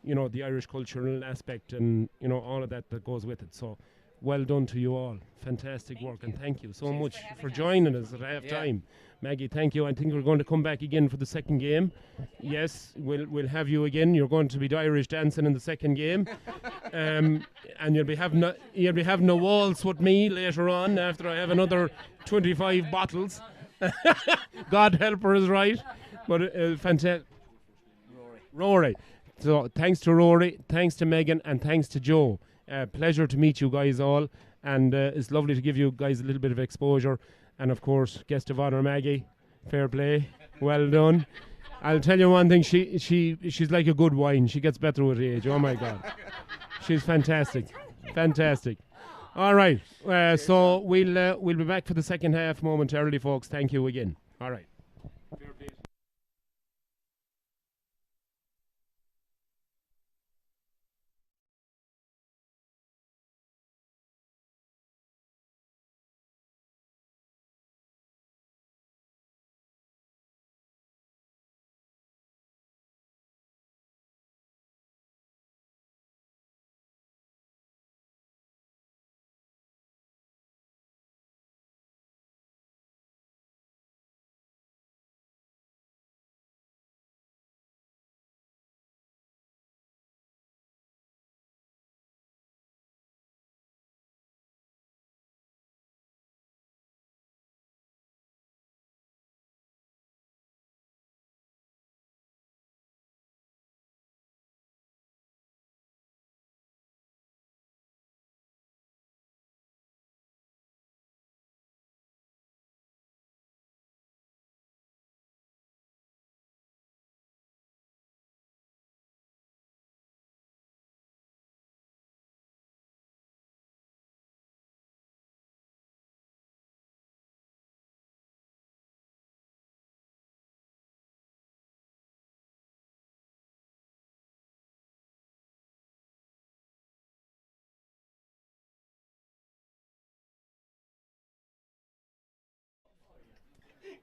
the Irish cultural aspect and all of that goes with it. So well done to you all. Fantastic work, and thank you so
Cheers
much
for having
for
us.
joining us at half
Yeah.
time. Maggie, thank you. I think we're going to come back again for the second game. Yes, we'll have you again. You're going to be the Irish dancing in the second game, and you'll be having a waltz with me later on after I have another 25 bottles. God help her is right, but fantastic. Rory. So thanks to Rory, thanks to Megan, and thanks to Joe. Pleasure to meet you guys all, and it's lovely to give you guys a little bit of exposure. And of course, guest of honour Maggie, fair play, well done. I'll tell you one thing: she's like a good wine. She gets better with age. Oh my God, she's fantastic, fantastic. All right, so we'll be back for the second half momentarily, folks. Thank you again. All right.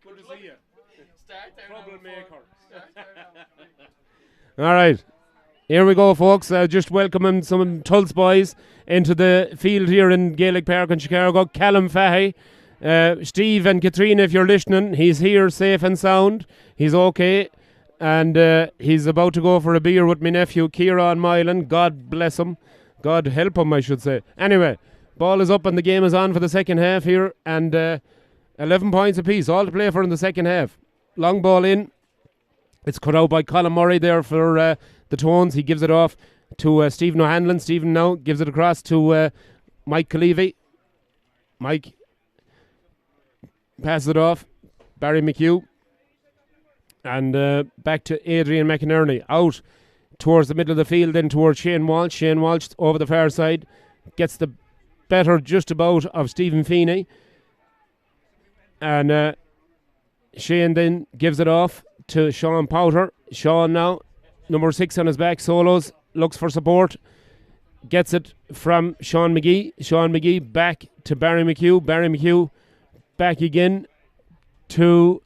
Good to see you. Troublemaker.
now.
All right. Here we go, folks. Just welcoming some Tulse boys into the field here in Gaelic Park in Chicago. Callum Fahey, Steve and Katrina, if you're listening, he's here safe and sound. He's okay. And he's about to go for a beer with my nephew, Kieran Mylan. God bless him. God help him, I should say. Anyway, ball is up and the game is on for the second half here. And 11 points apiece, all to play for in the second half. Long ball in. It's cut out by Colin Murray there for the Tones. He gives it off to Stephen O'Hanlon. Stephen now gives it across to Mike Cleavey. Mike passes it off. Barry McHugh. And back to Adrian McInerney. Out towards the middle of the field, then towards Shane Walsh. Shane Walsh over the far side. Gets the better just about of Stephen Feeney. And Shane then gives it off to Sean Powter. Sean now, number 6 on his back, solos, looks for support. Gets it from Sean McGee. Sean McGee back to Barry McHugh. Barry McHugh back again to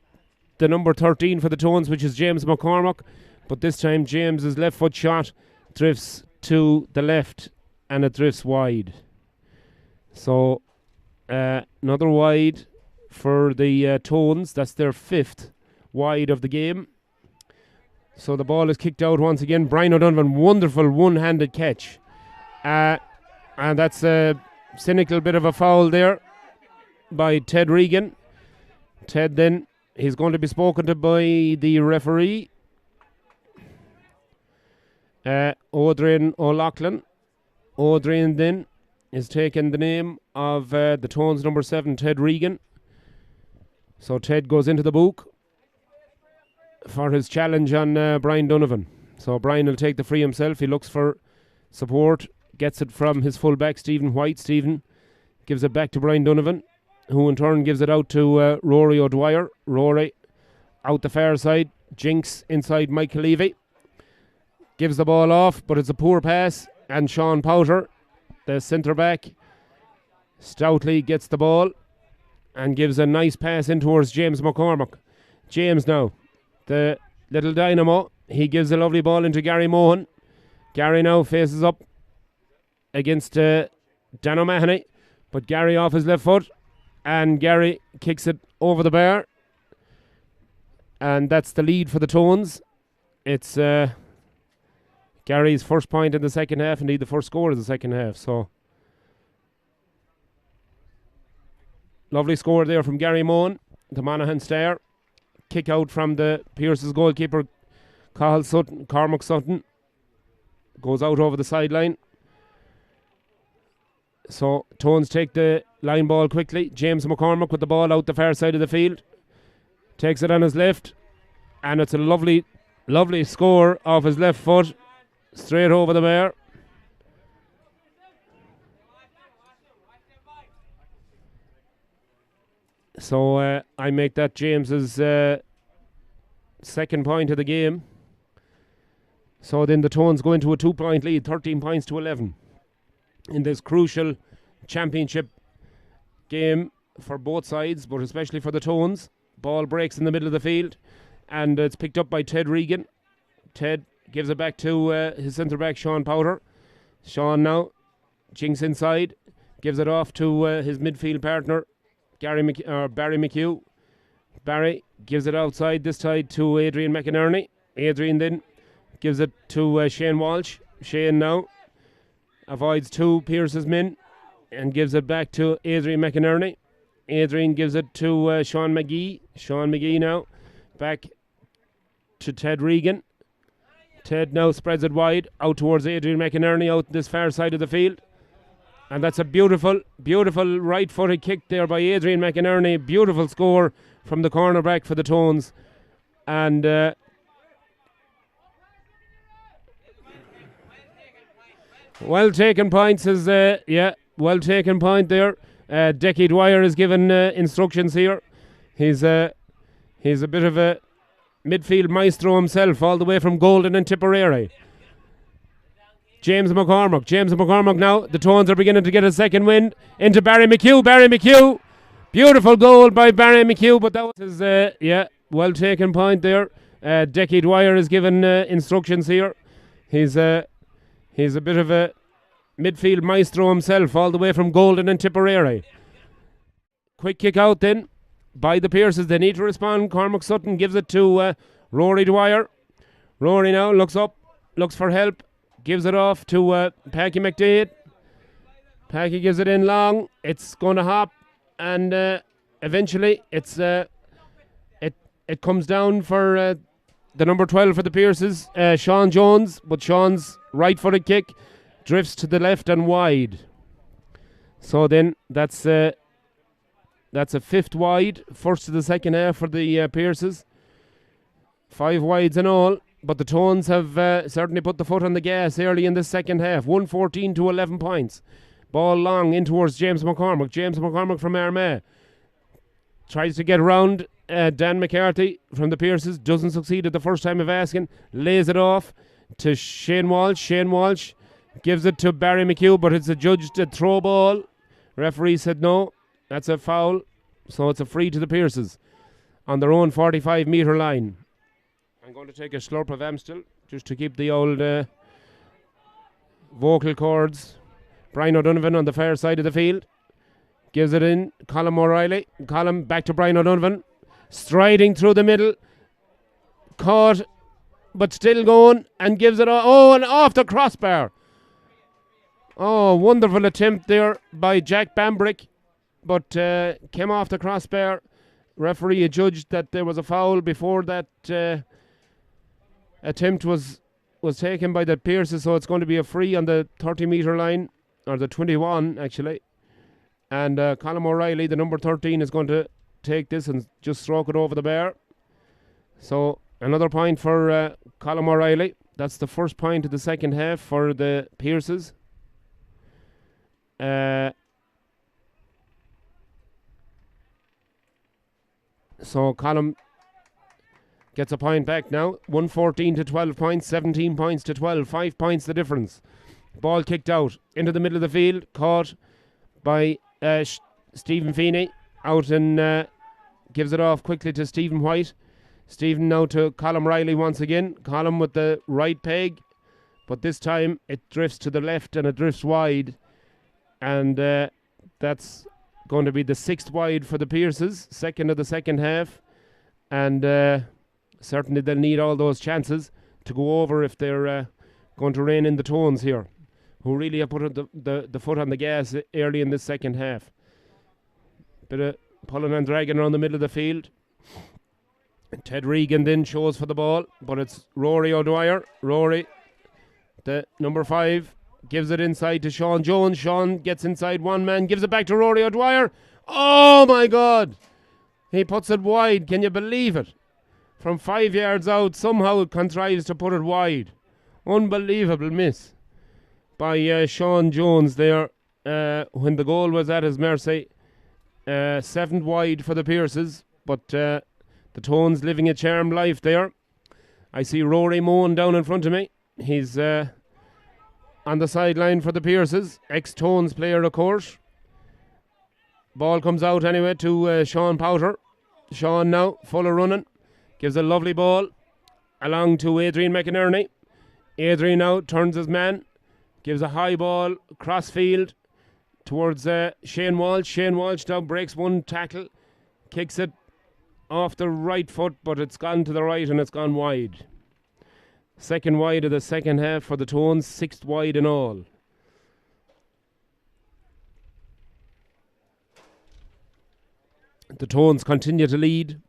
the number 13 for the Tones, which is James McCormack. But this time James's left foot shot drifts to the left and it drifts wide. So another wide for the Tones. That's their 5th wide of the game. So the ball is kicked out once again. Brian O'Donovan, wonderful one-handed catch. And that's a cynical bit of a foul there by Ted Regan. Ted then, he's going to be spoken to by the referee. Odrin O'Loughlin. Odrin then is taking the name of the Tones number 7, Ted Regan. So Ted goes into the book for his challenge on Brian Donovan. So Brian will take the free himself. He looks for support, gets it from his fullback Stephen White. Stephen gives it back to Brian Donovan, who in turn gives it out to Rory O'Dwyer. Rory out the far side. Jinx inside Michael Levy. Gives the ball off, but it's a poor pass. And Sean Powter, the centre back, stoutly gets the ball and gives a nice pass in towards James McCormack. James now, the little dynamo, he gives a lovely ball into Gary Mohan. Gary now faces up against Dan O'Mahony, but Gary off his left foot, and Gary kicks it over the bar. And that's the lead for the Tones. It's Gary's first point in the second half, indeed the first score of the second half. So lovely score there from Gary Mohan, the Monaghan star. Kick out from the Pierce's goalkeeper, Cormac Sutton. Goes out over the sideline. So Tones take the line ball quickly. James McCormack with the ball out the far side of the field. Takes it on his left. And it's a lovely, lovely score off his left foot. Straight over the bar. So I make that James's second point of the game. So then the Tones go into a 2-point lead, 13 points to 11. In this crucial championship game for both sides, but especially for the Tones. Ball breaks in the middle of the field, and it's picked up by Ted Regan. Ted gives it back to his centre-back, Sean Powter. Sean now, jinks inside, gives it off to his midfield partner, Barry McHugh. Barry gives it outside, this side to Adrian McInerney. Adrian then gives it to Shane Walsh. Shane now avoids two Pierce's men and gives it back to Adrian McInerney. Adrian gives it to Sean McGee. Sean McGee now back to Ted Regan. Ted now spreads it wide out towards Adrian McInerney out this far side of the field. And that's a beautiful, beautiful right-footed kick there by Adrian McInerney. Beautiful score from the cornerback for the Tones. And well taken points is, well taken point there. Decky Dwyer is given instructions here. He's a bit of a midfield maestro himself, all the way from Golden and Tipperary. James McCormack now. The Tones are beginning to get a second wind into Barry McHugh. Barry McHugh Beautiful goal by Barry McHugh, but that was his, well taken point there. Decky Dwyer is given instructions here. He's a bit of a midfield maestro himself, all the way from Golden and Tipperary. Quick kick out then by the Pierces. They need to respond. Cormac Sutton gives it to Rory Dwyer. Rory now looks up, looks for help, gives it off to Packy McDade. Packy gives it in long. It's going to hop, and eventually it comes down for the number 12 for the Pierces, Sean Jones, but Sean's right-footed kick drifts to the left and wide. So then that's a fifth wide, first to the second half for the Pierces. 5 wides in all, but the Tones have certainly put the foot on the gas early in the second half. 114 to 11 points. Ball long in towards James McCormick. James McCormick from Armagh tries to get around Dan McCarthy from the Pierces. Doesn't succeed at the first time of asking. Lays it off to Shane Walsh. Shane Walsh gives it to Barry McHugh, but it's adjudged a throw ball. Referee said no, that's a foul. So it's a free to the Pierces on their own 45-metre line. I'm going to take a slurp of Amstel just to keep the old vocal cords. Brian O'Donovan on the far side of the field. Gives it in. Colm O'Reilly. Colm back to Brian O'Donovan. Striding through the middle. Caught, but still going, and gives it and off the crossbar. Oh, wonderful attempt there by Jack Bambrick, but came off the crossbar. Referee adjudged that there was a foul before that attempt was taken by the Pierces, so it's going to be a free on the 30-metre line, or the 21 actually. And Colm O'Reilly, the number 13, is going to take this and just stroke it over the bar. So another point for Colm O'Reilly. That's the first point of the second half for the Pierces. So Colm gets a point back now. 114 to 12 points, 17 points to 12, 5 points the difference. Ball kicked out into the middle of the field, caught by Stephen Feeney. Out and gives it off quickly to Stephen White. Stephen now to Colm Riley once again. Colm with the right peg, but this time it drifts to the left and it drifts wide. And that's going to be the 6th wide for the Pierces, second of the second half. And certainly they'll need all those chances to go over if they're going to rein in the Tones here, who really have put the foot on the gas early in this second half. Bit of pulling and dragging around the middle of the field. Ted Regan then shows for the ball, but it's Rory O'Dwyer. Rory, the number 5, gives it inside to Sean Jones. Sean gets inside one man, gives it back to Rory O'Dwyer. Oh my God! He puts it wide. Can you believe it? From 5 yards out, somehow it contrives to put it wide. Unbelievable miss by Sean Jones there when the goal was at his mercy. 7th wide for the Pierces, but the Tones living a charmed life there. I see Rory Mohan down in front of me. He's on the sideline for the Pierces. Ex-Tones player, of course. Ball comes out anyway to Sean Powter. Sean now, full of running. Gives a lovely ball along to Adrian McInerney. Adrian now turns his man. Gives a high ball cross field towards Shane Walsh. Shane Walsh now breaks one tackle. Kicks it off the right foot, but it's gone to the right and it's gone wide. 2nd wide of the second half for the Tones, 6th wide in all. The Tones continue to lead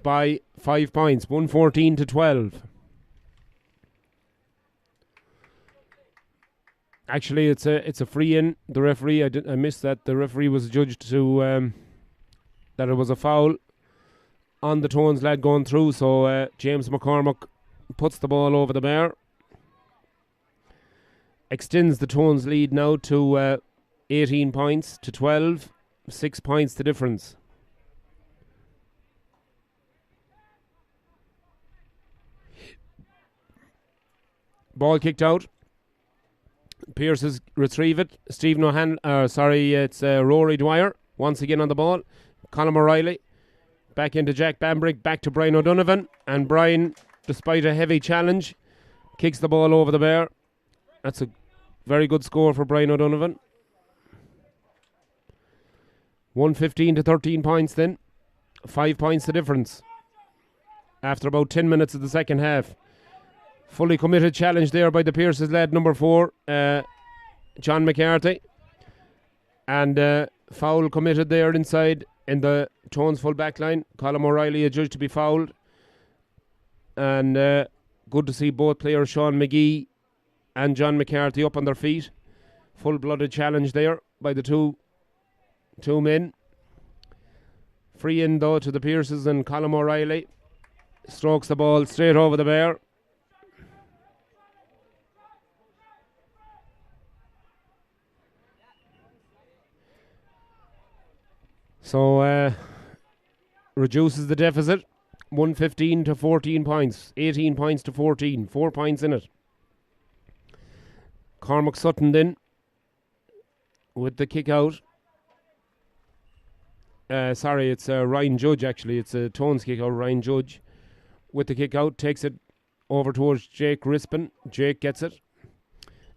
by 5 points, 114 to 12. Actually, it's a free in. The referee, I missed that. The referee was judged to that it was a foul on the Tones lad going through. So James McCormick puts the ball over the bar, extends the Tones lead now to 18 points to 12, 6 points the difference. Ball kicked out. Pierces retrieve it. Stephen it's Rory Dwyer once again on the ball. Colm O'Reilly back into Jack Bambrick, back to Brian O'Donovan, and Brian, despite a heavy challenge, kicks the ball over the bar. That's a very good score for Brian O'Donovan. 115 to 13 points then. 5 points the difference after about 10 minutes of the second half. Fully committed challenge there by the Pierces lad, number 4, John McCarthy. And foul committed there inside in the Tones full back line. Colm O'Reilly adjudged to be fouled. And good to see both players, Sean McGee and John McCarthy, up on their feet. Full-blooded challenge there by the two men. Free in though to the Pierces, and Colm O'Reilly strokes the ball straight over the bar. So reduces the deficit, 115 to 14 points, 18 points to 14, 4 points in it. Cormac Sutton then with the kick out. It's Ryan Judge actually. It's a Tones kick out. Ryan Judge with the kick out takes it over towards Jake Rispin. Jake gets it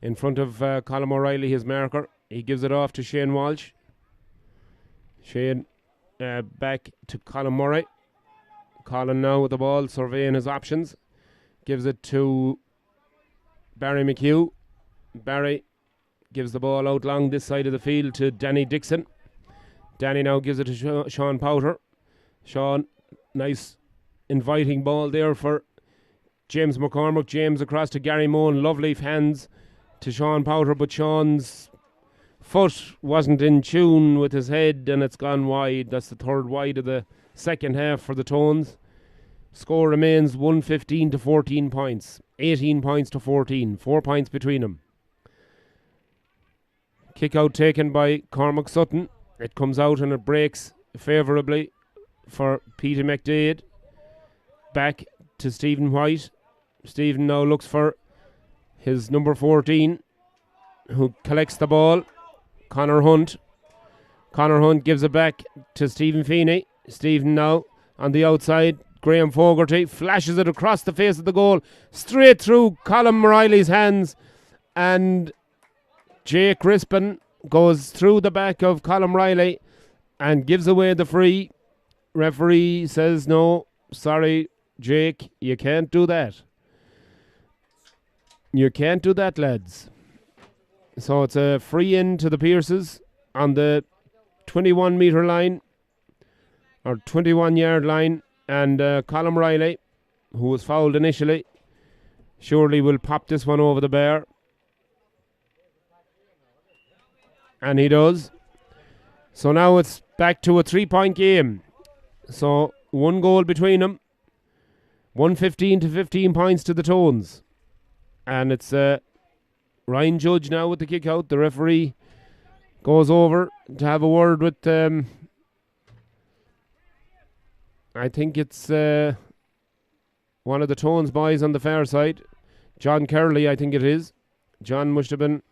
in front of Colm O'Reilly, his marker. He gives it off to Shane Walsh. Shane back to Colin Murray. Colin now with the ball, surveying his options. Gives it to Barry McHugh. Barry gives the ball out long this side of the field to Danny Dixon. Danny now gives it to Sean Powter. Sean, nice inviting ball there for James McCormick. James across to Gary Moan. Lovely hands to Sean Powter, but Sean's foot wasn't in tune with his head and it's gone wide. That's the third wide of the second half for the Tones. Score remains 115 to 14 points. 18 points to 14. 4 points between them. Kick out taken by Cormac Sutton. It comes out and it breaks favourably for Peter McDade. Back to Stephen White. Stephen now looks for his number 14, who collects the ball. Conor Hunt. Conor Hunt gives it back to Stephen Feeney. Stephen now on the outside. Graham Fogarty flashes it across the face of the goal, straight through Colm O'Reilly's hands, and Jake Rispin goes through the back of Colm O'Reilly and gives away the free. Referee says, no, sorry, Jake, you can't do that. You can't do that, lads. So it's a free in to the Pierces on the 21 metre line, or 21 yard line, and Colm O'Reilly, who was fouled initially, surely will pop this one over the bar. And he does. So now it's back to a 3-point game. So 1 goal between them. 115 to 15 points to the Tones. And it's Ryan Judge now with the kick out. The referee goes over to have a word with I think it's one of the Tones boys on the far side. John Curley, I think it is. John must have been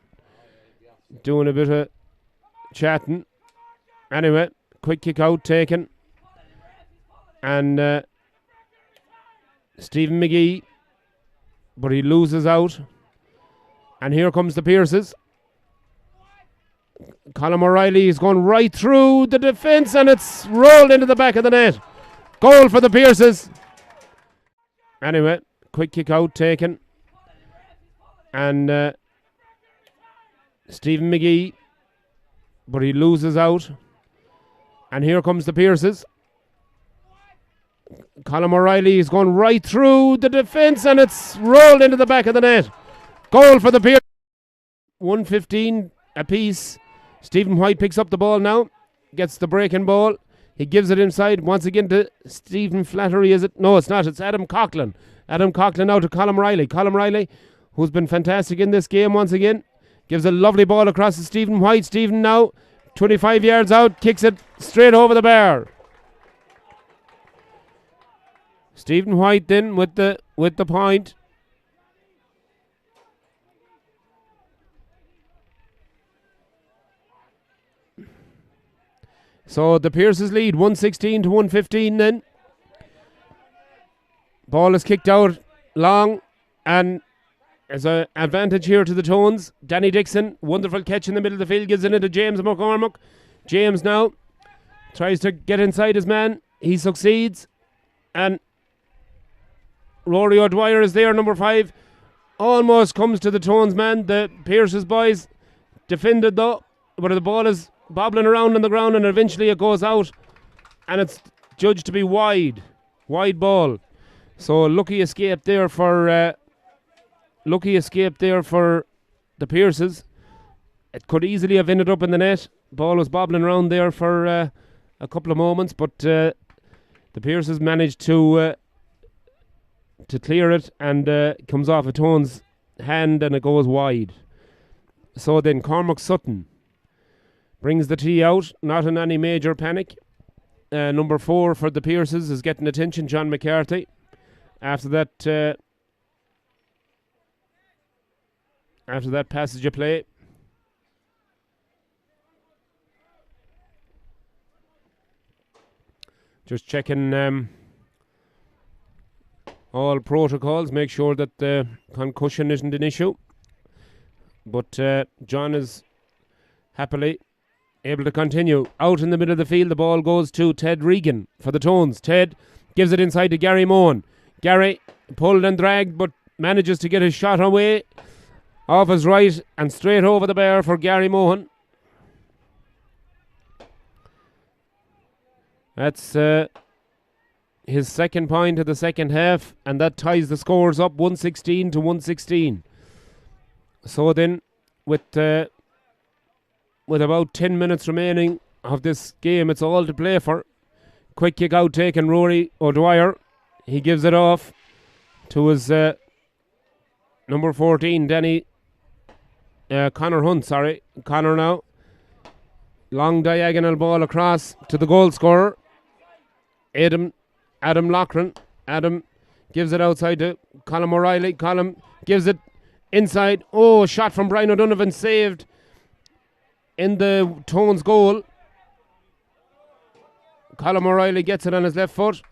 doing a bit of chatting. Anyway, quick kick out taken. And Stephen McGee, but he loses out. And here comes the Pierces. Colm O'Reilly is going right through the defence and it's rolled into the back of the net. Goal for the Pierces. Anyway, quick kick out taken. And Stephen McGee, but he loses out. And here comes the Pierces. Colm O'Reilly is going right through the defence and it's rolled into the back of the net. Goal for the Pierces. 115 apiece. Stephen White picks up the ball now. Gets the breaking ball. He gives it inside once again to Stephen Flattery, is it? No, it's not. It's Adam Coughlin. Adam Coughlin now to Colm O'Reilly. Colm O'Reilly, who's been fantastic in this game once again, gives a lovely ball across to Stephen White. Stephen now, 25 yards out, kicks it straight over the bar. Stephen White then with the point. So the Pierces lead 116 to 115 then. Ball is kicked out long, and there's an advantage here to the Tones. Danny Dixon, wonderful catch in the middle of the field, gives it into James McCormick. James now tries to get inside his man. He succeeds, and Rory O'Dwyer is there, number 5. Almost comes to the Tones man. The Pierce's boys defended though, but the ball is bobbling around on the ground, and eventually it goes out, and it's judged to be wide ball. So lucky escape there for the Pierces. It could easily have ended up in the net. Ball was bobbling around there for a couple of moments, but the Pierces managed to clear it, and it comes off a Tone's hand and it goes wide. So then Cormac Sutton brings the tee out, not in any major panic. Number 4 for the Pierces is getting attention, John McCarthy. After that passage of play, just checking all protocols, make sure that the concussion isn't an issue. But John is happily able to continue. Out in the middle of the field, the ball goes to Ted Regan for the Tones. Ted gives it inside to Gary Mohan. Gary pulled and dragged, but manages to get his shot away off his right and straight over the bar for Gary Mohan. That's his second point of the second half, and that ties the scores up 116 to 116. So then, with about 10 minutes remaining of this game, it's all to play for. Quick kick out taken, Rory O'Dwyer. He gives it off to his number 14, Connor Hunt. Connor now. Long diagonal ball across to the goal scorer, Adam Loughran. Adam gives it outside to Colm O'Reilly. Colm gives it inside. Oh, shot from Brian O'Donovan, saved in the Tones goal. Colm O'Reilly gets it on his left foot,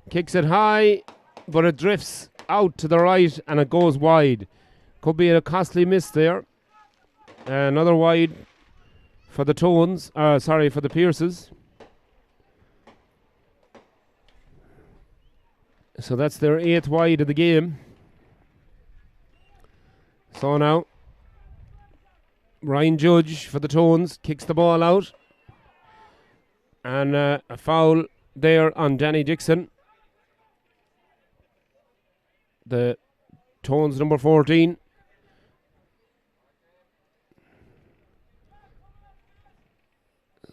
kicks it high, but it drifts out to the right and it goes wide. Could be a costly miss there. Another wide for the Tones, for the Pierces. So that's their 8th wide of the game. So now Ryan Judge for the Tones kicks the ball out, and a foul there on Danny Dixon, the Tones number 14.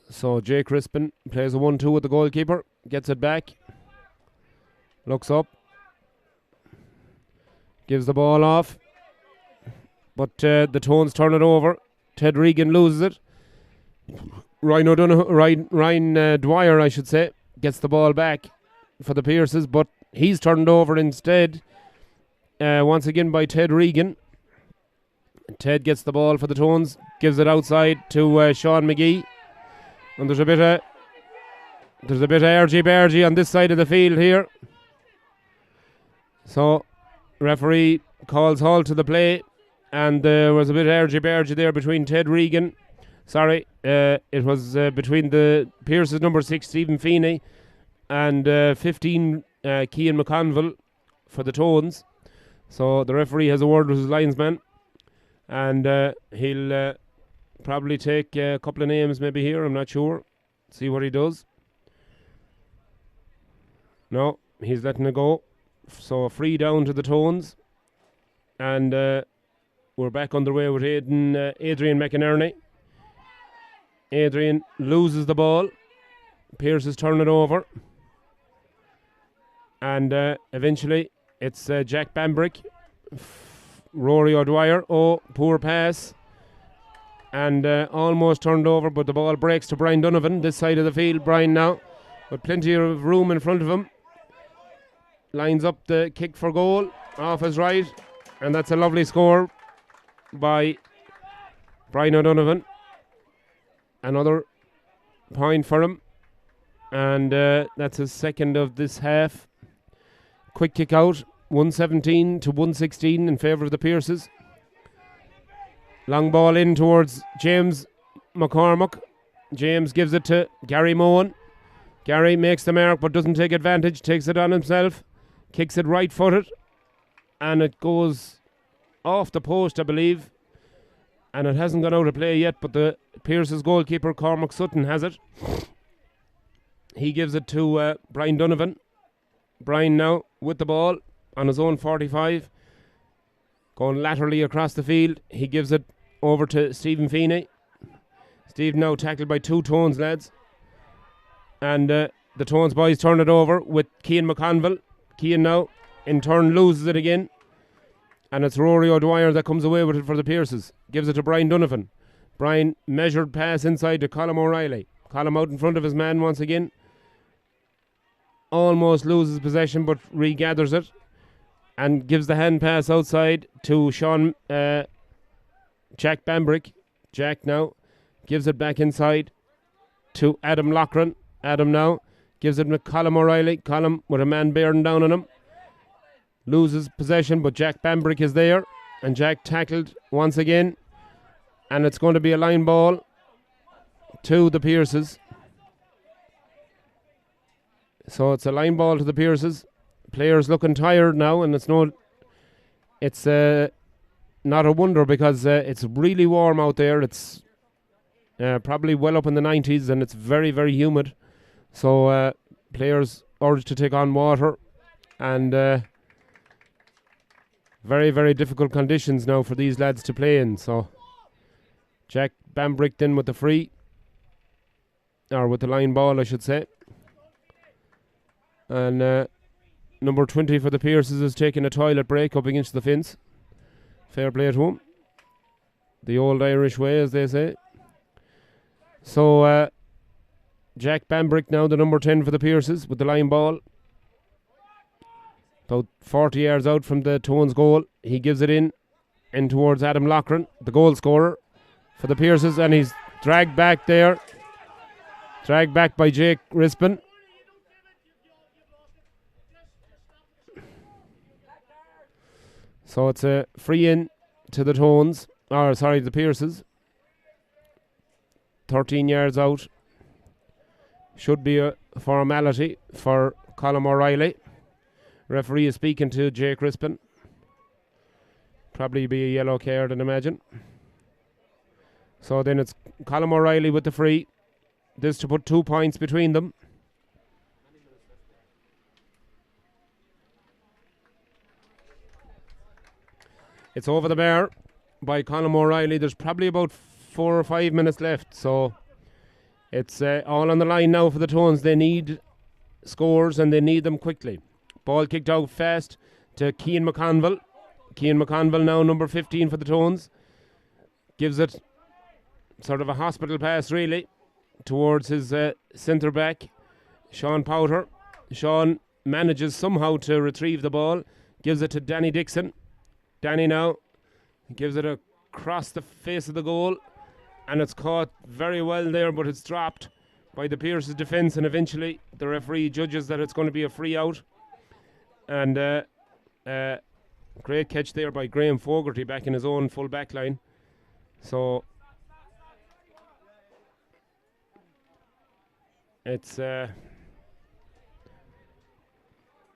So Jay Crispin plays a 1-2 with the goalkeeper, gets it back, looks up, gives the ball off, but the Tones turn it over. Ted Regan loses it. Ryan Dwyer, I should say, gets the ball back for the Pierces, but he's turned over instead, once again by Ted Regan. Ted gets the ball for the Tones, gives it outside to Sean McGee, and there's a bit of argy-bargy on this side of the field here. So referee calls halt to the play, and there was a bit of argy-bargy there between Ted Regan. It was between the Pierce's number 6, Stephen Feeney, and 15, Cian McConville for the Tones. So the referee has a word with his linesman, and he'll probably take a couple of names maybe here, I'm not sure. See what he does. No, he's letting it go. So free down to the Tones, and we're back underway with Adrian McInerney. Adrian loses the ball. Pierce is turning it over, and eventually it's Jack Bambrick, Rory O'Dwyer. Oh, poor pass, and almost turned over, but the ball breaks to Brian Donovan, this side of the field. Brian now with plenty of room in front of him, lines up the kick for goal off his right, and that's a lovely score by Brian O'Donovan. Another point for him. And that's his second of this half. Quick kick out, 117 to 116 in favour of the Pierces. Long ball in towards James McCormack. James gives it to Gary Mohan. Gary makes the mark but doesn't take advantage, takes it on himself, kicks it right footed, and it goes off the post, I believe. And it hasn't gone out of play yet, but the Pierce's goalkeeper, Cormac Sutton, has it. He gives it to Brian Donovan. Brian now with the ball on his own 45. Going laterally across the field. He gives it over to Stephen Feeney. Steve now tackled by two Tones lads. And the Tones boys turn it over with Cian McConville. Cian now in turn loses it again. And it's Rory O'Dwyer that comes away with it for the Pierces. Gives it to Brian Donovan. Brian measured pass inside to Colm O'Reilly. Colm out in front of his man once again. Almost loses possession but regathers it. And gives the hand pass outside to Sean Jack Bambrick. Jack now gives it back inside to Adam Loughran. Adam now gives it to Colm O'Reilly. Colm with a man bearing down on him. Loses possession, but Jack Bambrick is there. And Jack tackled once again. And it's going to be a line ball to the Pierces. So it's a line ball to the Pierces. Players looking tired now, and it's not a wonder because it's really warm out there. It's probably well up in the 90s, and it's very, very humid. So players urged to take on water, and very, very difficult conditions now for these lads to play in. So Jack Bambrick then with the free, or with the line ball, I should say. And number 20 for the Pierces is taking a toilet break up against the fence. Fair play at home. The old Irish way, as they say. So Jack Bambrick now, the number 10 for the Pierces, with the line ball. About 40 yards out from the Tones goal. He gives it in towards Adam Loughran, the goal scorer for the Pierces, and he's dragged back there. Dragged back by Jake Rispin. So it's a free in to the Tones, the Pierces. 13 yards out. Should be a formality for Colm O'Reilly. Referee is speaking to Jake Rispin. Probably be a yellow card, I'd imagine. So then it's Colm O'Reilly with the free. This to put 2 points between them. It's over the bar by Colm O'Reilly. There's probably about 4 or 5 minutes left. So it's all on the line now for the Tones. They need scores and they need them quickly. Ball kicked out fast to Cian McConville. Cian McConville now number 15 for the Tones. Gives it sort of a hospital pass really towards his centre back, Sean Powter. Sean manages somehow to retrieve the ball. Gives it to Danny Dixon. Danny now gives it across the face of the goal, and it's caught very well there, but it's dropped by the Pierce's defence, and eventually the referee judges that it's going to be a free out. And great catch there by Graham Fogarty back in his own full back line. So it's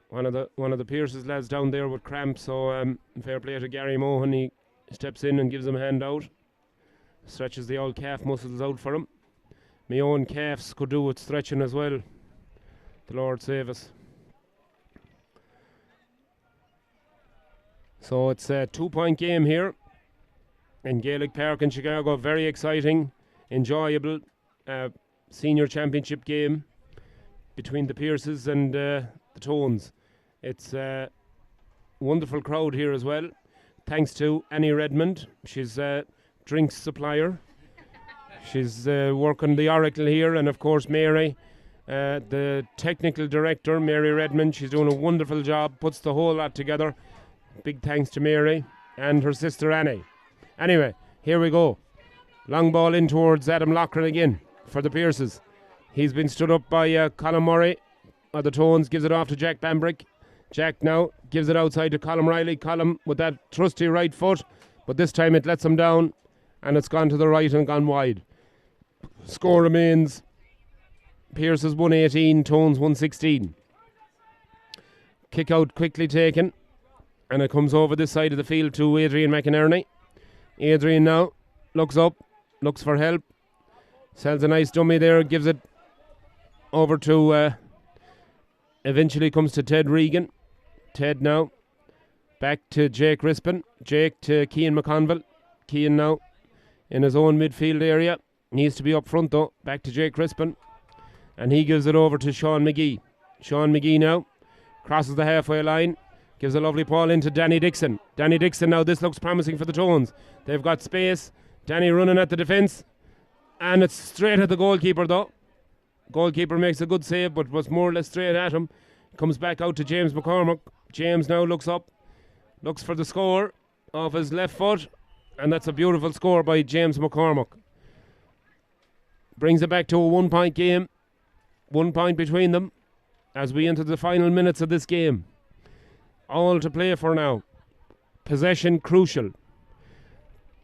one of the Pierce's lads down there with cramp, so fair play to Gary Mohan. He steps in and gives him a hand out, stretches the old calf muscles out for him. My own calves could do with stretching as well, the Lord save us. So it's a 2-point game here in Gaelic Park in Chicago. Very exciting, enjoyable senior championship game between the Pierces and the Tones. It's a wonderful crowd here as well. Thanks to Annie Redmond. She's a drinks supplier. She's working the Oracle here, and of course Mary, the technical director, Mary Redmond. She's doing a wonderful job, puts the whole lot together. Big thanks to Mary and her sister Annie. Anyway, here we go. Long ball in towards Adam Loughran again for the Pierces. He's been stood up by Colin Murray of the Tones, gives it off to Jack Bambrick. Jack now gives it outside to Colin Riley. Colin with that trusty right foot, but this time it lets him down and it's gone to the right and gone wide. Score remains Pierce's 118, Tones 116. Kick out quickly taken, and it comes over this side of the field to Adrian McInerney. Adrian now looks up, looks for help, sells a nice dummy there, gives it over to eventually comes to Ted Regan. Ted now back to Jake Rispin. Jake to Cian McConville. Cian now in his own midfield area, needs to be up front though. Back to Jake Rispin, and he gives it over to Sean McGee. Sean McGee now crosses the halfway line, gives a lovely ball into Danny Dixon. Danny Dixon now, this looks promising for the Tones. They've got space. Danny running at the defence, and it's straight at the goalkeeper though. Goalkeeper makes a good save, but was more or less straight at him. Comes back out to James McCormick. James now looks up, looks for the score off his left foot, and that's a beautiful score by James McCormick. Brings it back to a 1 point game. 1 point between them as we enter the final minutes of this game. All to play for now. Possession crucial.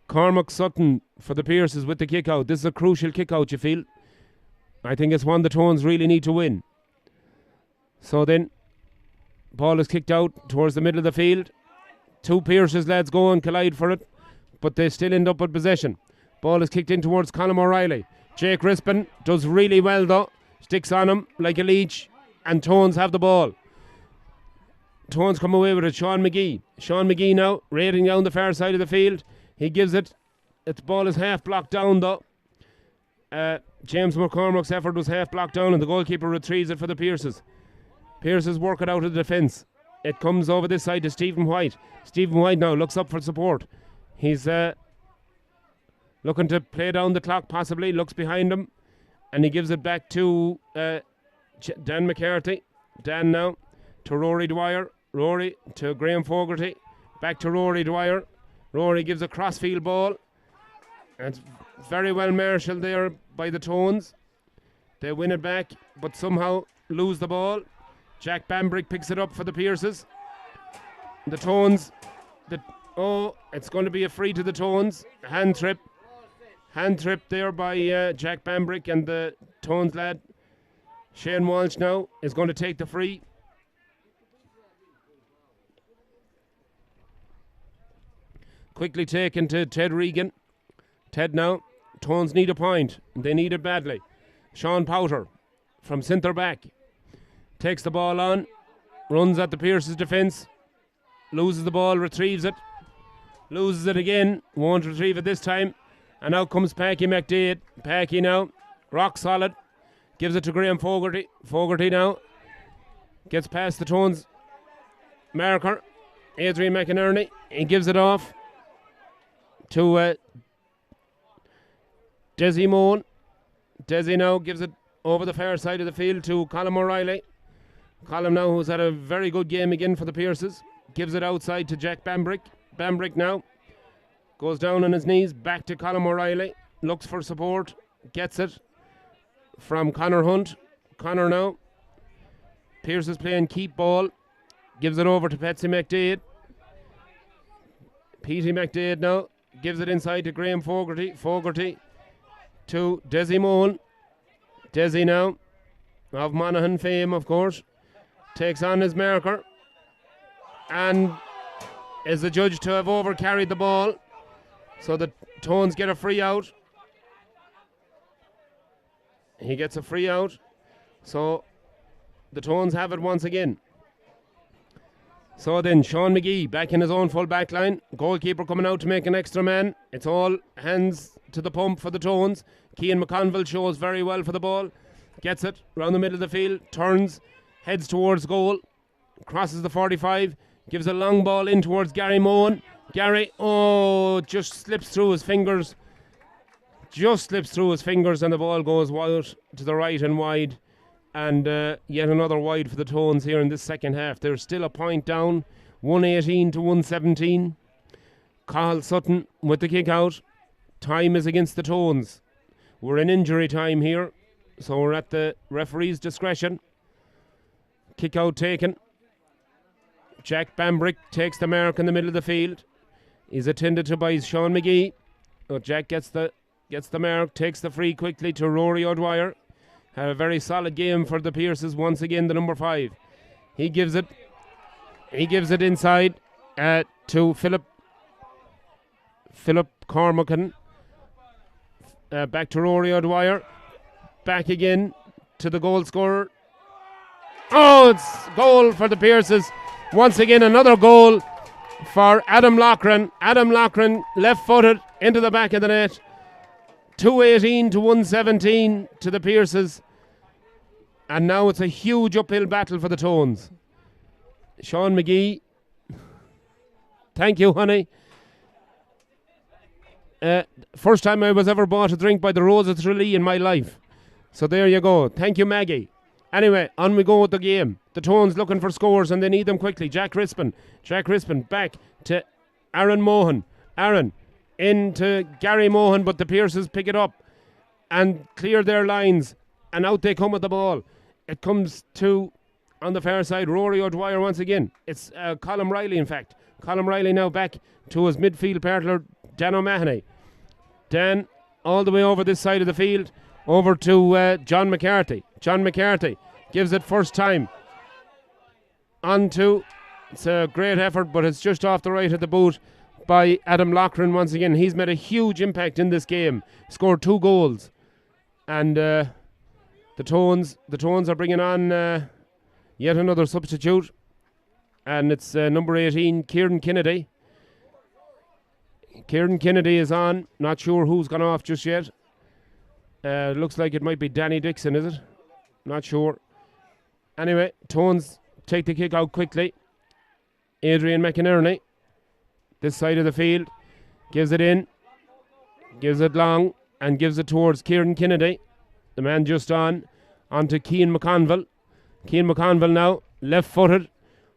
Cormac Sutton for the Pierces with the kick out. This is a crucial kick out, you feel. I think it's one the Tones really need to win. So then, ball is kicked out towards the middle of the field. Two Pierces lads go and collide for it, but they still end up with possession. Ball is kicked in towards Colin O'Reilly. Jake Rispin does really well though. Sticks on him like a leech, and Tones have the ball. Tones come away with it. Sean McGee. Sean McGee now raiding down the far side of the field. He gives it. Its ball is half blocked down though. James McCormick's effort was half blocked down, and the goalkeeper retrieves it for the Pierces. Pierces work it out of the defence. It comes over this side to Stephen White. Stephen White now looks up for support. He's looking to play down the clock possibly. Looks behind him, and he gives it back to Dan McCarthy. Dan now to Rory Dwyer. Rory to Graham Fogarty. Back to Rory Dwyer. Rory gives a crossfield ball. And it's very well marshalled there by the Tones. They win it back, but somehow lose the ball. Jack Bambrick picks it up for the Pierces. The Tones, it's going to be a free to the Tones. Hand trip there by Jack Bambrick, and the Tones lad Shane Walsh now is going to take the free. Quickly taken to Ted Regan. Ted now, Tones need a point. They need it badly. Sean Powter from centre back takes the ball on, runs at the Pierce's defence, loses the ball, retrieves it, loses it again, won't retrieve it this time, and out comes Packy McDade. Packy now, rock solid, gives it to Graham Fogarty. Fogarty now gets past the Tones marker, Adrian McInerney. He gives it off to Desi Moan. Desi now gives it over the far side of the field to Colin O'Reilly. Colin now, who's had a very good game again for the Pierces, gives it outside to Jack Bambrick. Bambrick now goes down on his knees, back to Colin O'Reilly, looks for support, gets it from Connor Hunt. Connor now, Pierce is playing keep ball, gives it over to Patsy McDade. Petey McDade now gives it inside to Graham Fogarty. Fogarty to Desi Moan. Desi now, of Monaghan fame of course, takes on his marker and is adjudged to have overcarried the ball, so the Tones get a free out. He gets a free out, so the Tones have it once again. So then Sean McGee back in his own full back line. Goalkeeper coming out to make an extra man. It's all hands to the pump for the Tones. Cian McConville shows very well for the ball. Gets it round the middle of the field. Turns. Heads towards goal. Crosses the 45. Gives a long ball in towards Gary Mohan. Gary, just slips through his fingers. Just slips through his fingers, and the ball goes wide to the right and wide. And yet another wide for the Tones here in this second half. There's still a point down, 118 to 117. Carl Sutton with the kick out. Time is against the Tones. We're in injury time here. So we're at the referee's discretion. Kick out taken. Jack Bambrick takes the mark in the middle of the field. He's attended to by Sean McGee. Oh, Jack gets the mark, takes the free quickly to Rory O'Dwyer. Had a very solid game for the Pierces. Once again, the number 5. He gives it inside to Philip Cormacan. Back to Rory O'Dwyer. Back again to the goal scorer. Oh, it's goal for the Pierces. Once again, another goal for Adam Loughran. Adam Loughran, left-footed, into the back of the net. 218 to 117 to the Pierces. And now it's a huge uphill battle for the Tones. Sean McGee. Thank you, honey. First time I was ever bought a drink by the Rose of Tralee in my life. So there you go. Thank you, Maggie. Anyway, on we go with the game. The Tones looking for scores and they need them quickly. Jack Rispin back to Aaron Mohan. Aaron into Gary Mohan, but the Pierces pick it up and clear their lines. And out they come with the ball. It comes to, on the far side, Rory O'Dwyer once again. It's Colm Riley, in fact. Colm Riley now back to his midfield partner, Dan O'Mahony. Dan, all the way over this side of the field, over to John McCarthy. John McCarthy gives it first time. It's a great effort, but it's just off the right of the boot by Adam Loughran once again. He's made a huge impact in this game. Scored 2 goals. And the Tones are bringing on yet another substitute. And it's number 18, Kieran Kennedy. Kieran Kennedy is on. Not sure who's gone off just yet. Looks like it might be Danny Dixon, is it? Not sure. Anyway, Tones take the kick out quickly. Adrian McInerney, this side of the field, gives it in, gives it long, and gives it towards Kieran Kennedy. The man just on to Cian McConville. Cian McConville now, left-footed,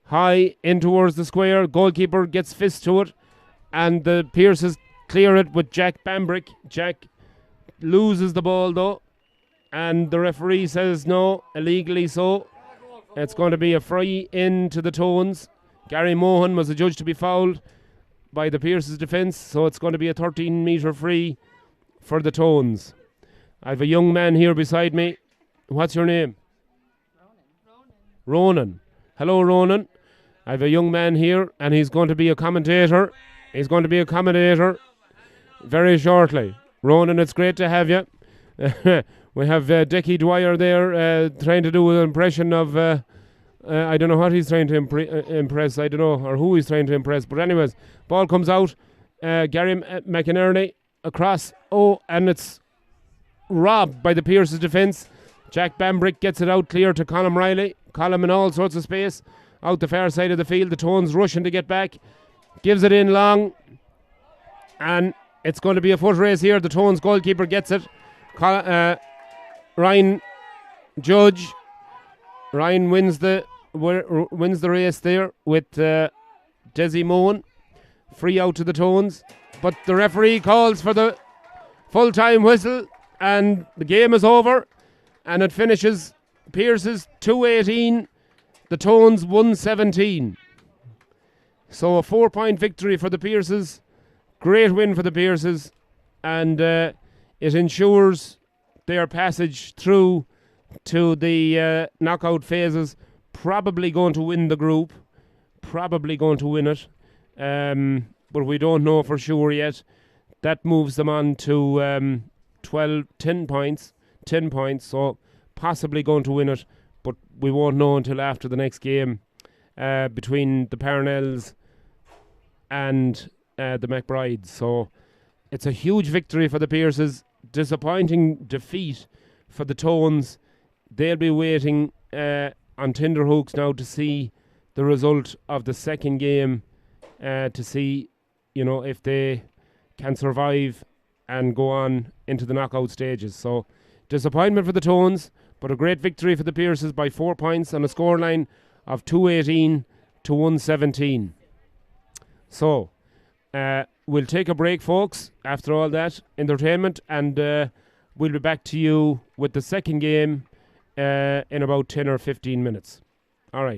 high in towards the square. Goalkeeper gets fist to it, and the Pierces clear it with Jack Bambrick. Jack loses the ball though, and the referee says no, illegally so. It's going to be a free in to the Tones. Gary Mohan was adjudged to be fouled by the Pierces defence, so it's going to be a 13-metre free for the Tones. I have a young man here beside me. What's your name? Ronan. Hello, Ronan. I have a young man here, and he's going to be a commentator. He's going to be a commentator very shortly. Ronan, it's great to have you. We have Dickie Dwyer there trying to do an impression of... I don't know what he's trying to impress. I don't know, or who he's trying to impress. But anyways, ball comes out. Gary McInerney across. Oh, and it's robbed by the Pierces defence. Jack Bambrick gets it out clear to Colm Riley. Colm in all sorts of space. Out the far side of the field. The Tones rushing to get back. Gives it in long. And it's going to be a foot race here. The Tones goalkeeper gets it. Ryan Judge. Ryan wins the race there with Desi Mohan. Free out to the Tones. But the referee calls for the full-time whistle, and the game is over. And it finishes Pierces 218, the Tones 117. So a 4-point victory for the Pierces. Great win for the Pierces. And it ensures their passage through to the knockout phases. Probably going to win the group. Probably going to win it. But we don't know for sure yet. That moves them on to 10 points. 10 points, so possibly going to win it. But we won't know until after the next game between the Parnells and the McBrides. So it's a huge victory for the Pierces. Disappointing defeat for the Tones. They'll be waiting on tenterhooks now to see the result of the second game, to see, if they can survive and go on into the knockout stages. So disappointment for the Tones, but a great victory for the Pierces by 4 points on a scoreline of 218 to 117. So we'll take a break, folks, after all that entertainment, and We'll be back to you with the second game in about 10 or 15 minutes.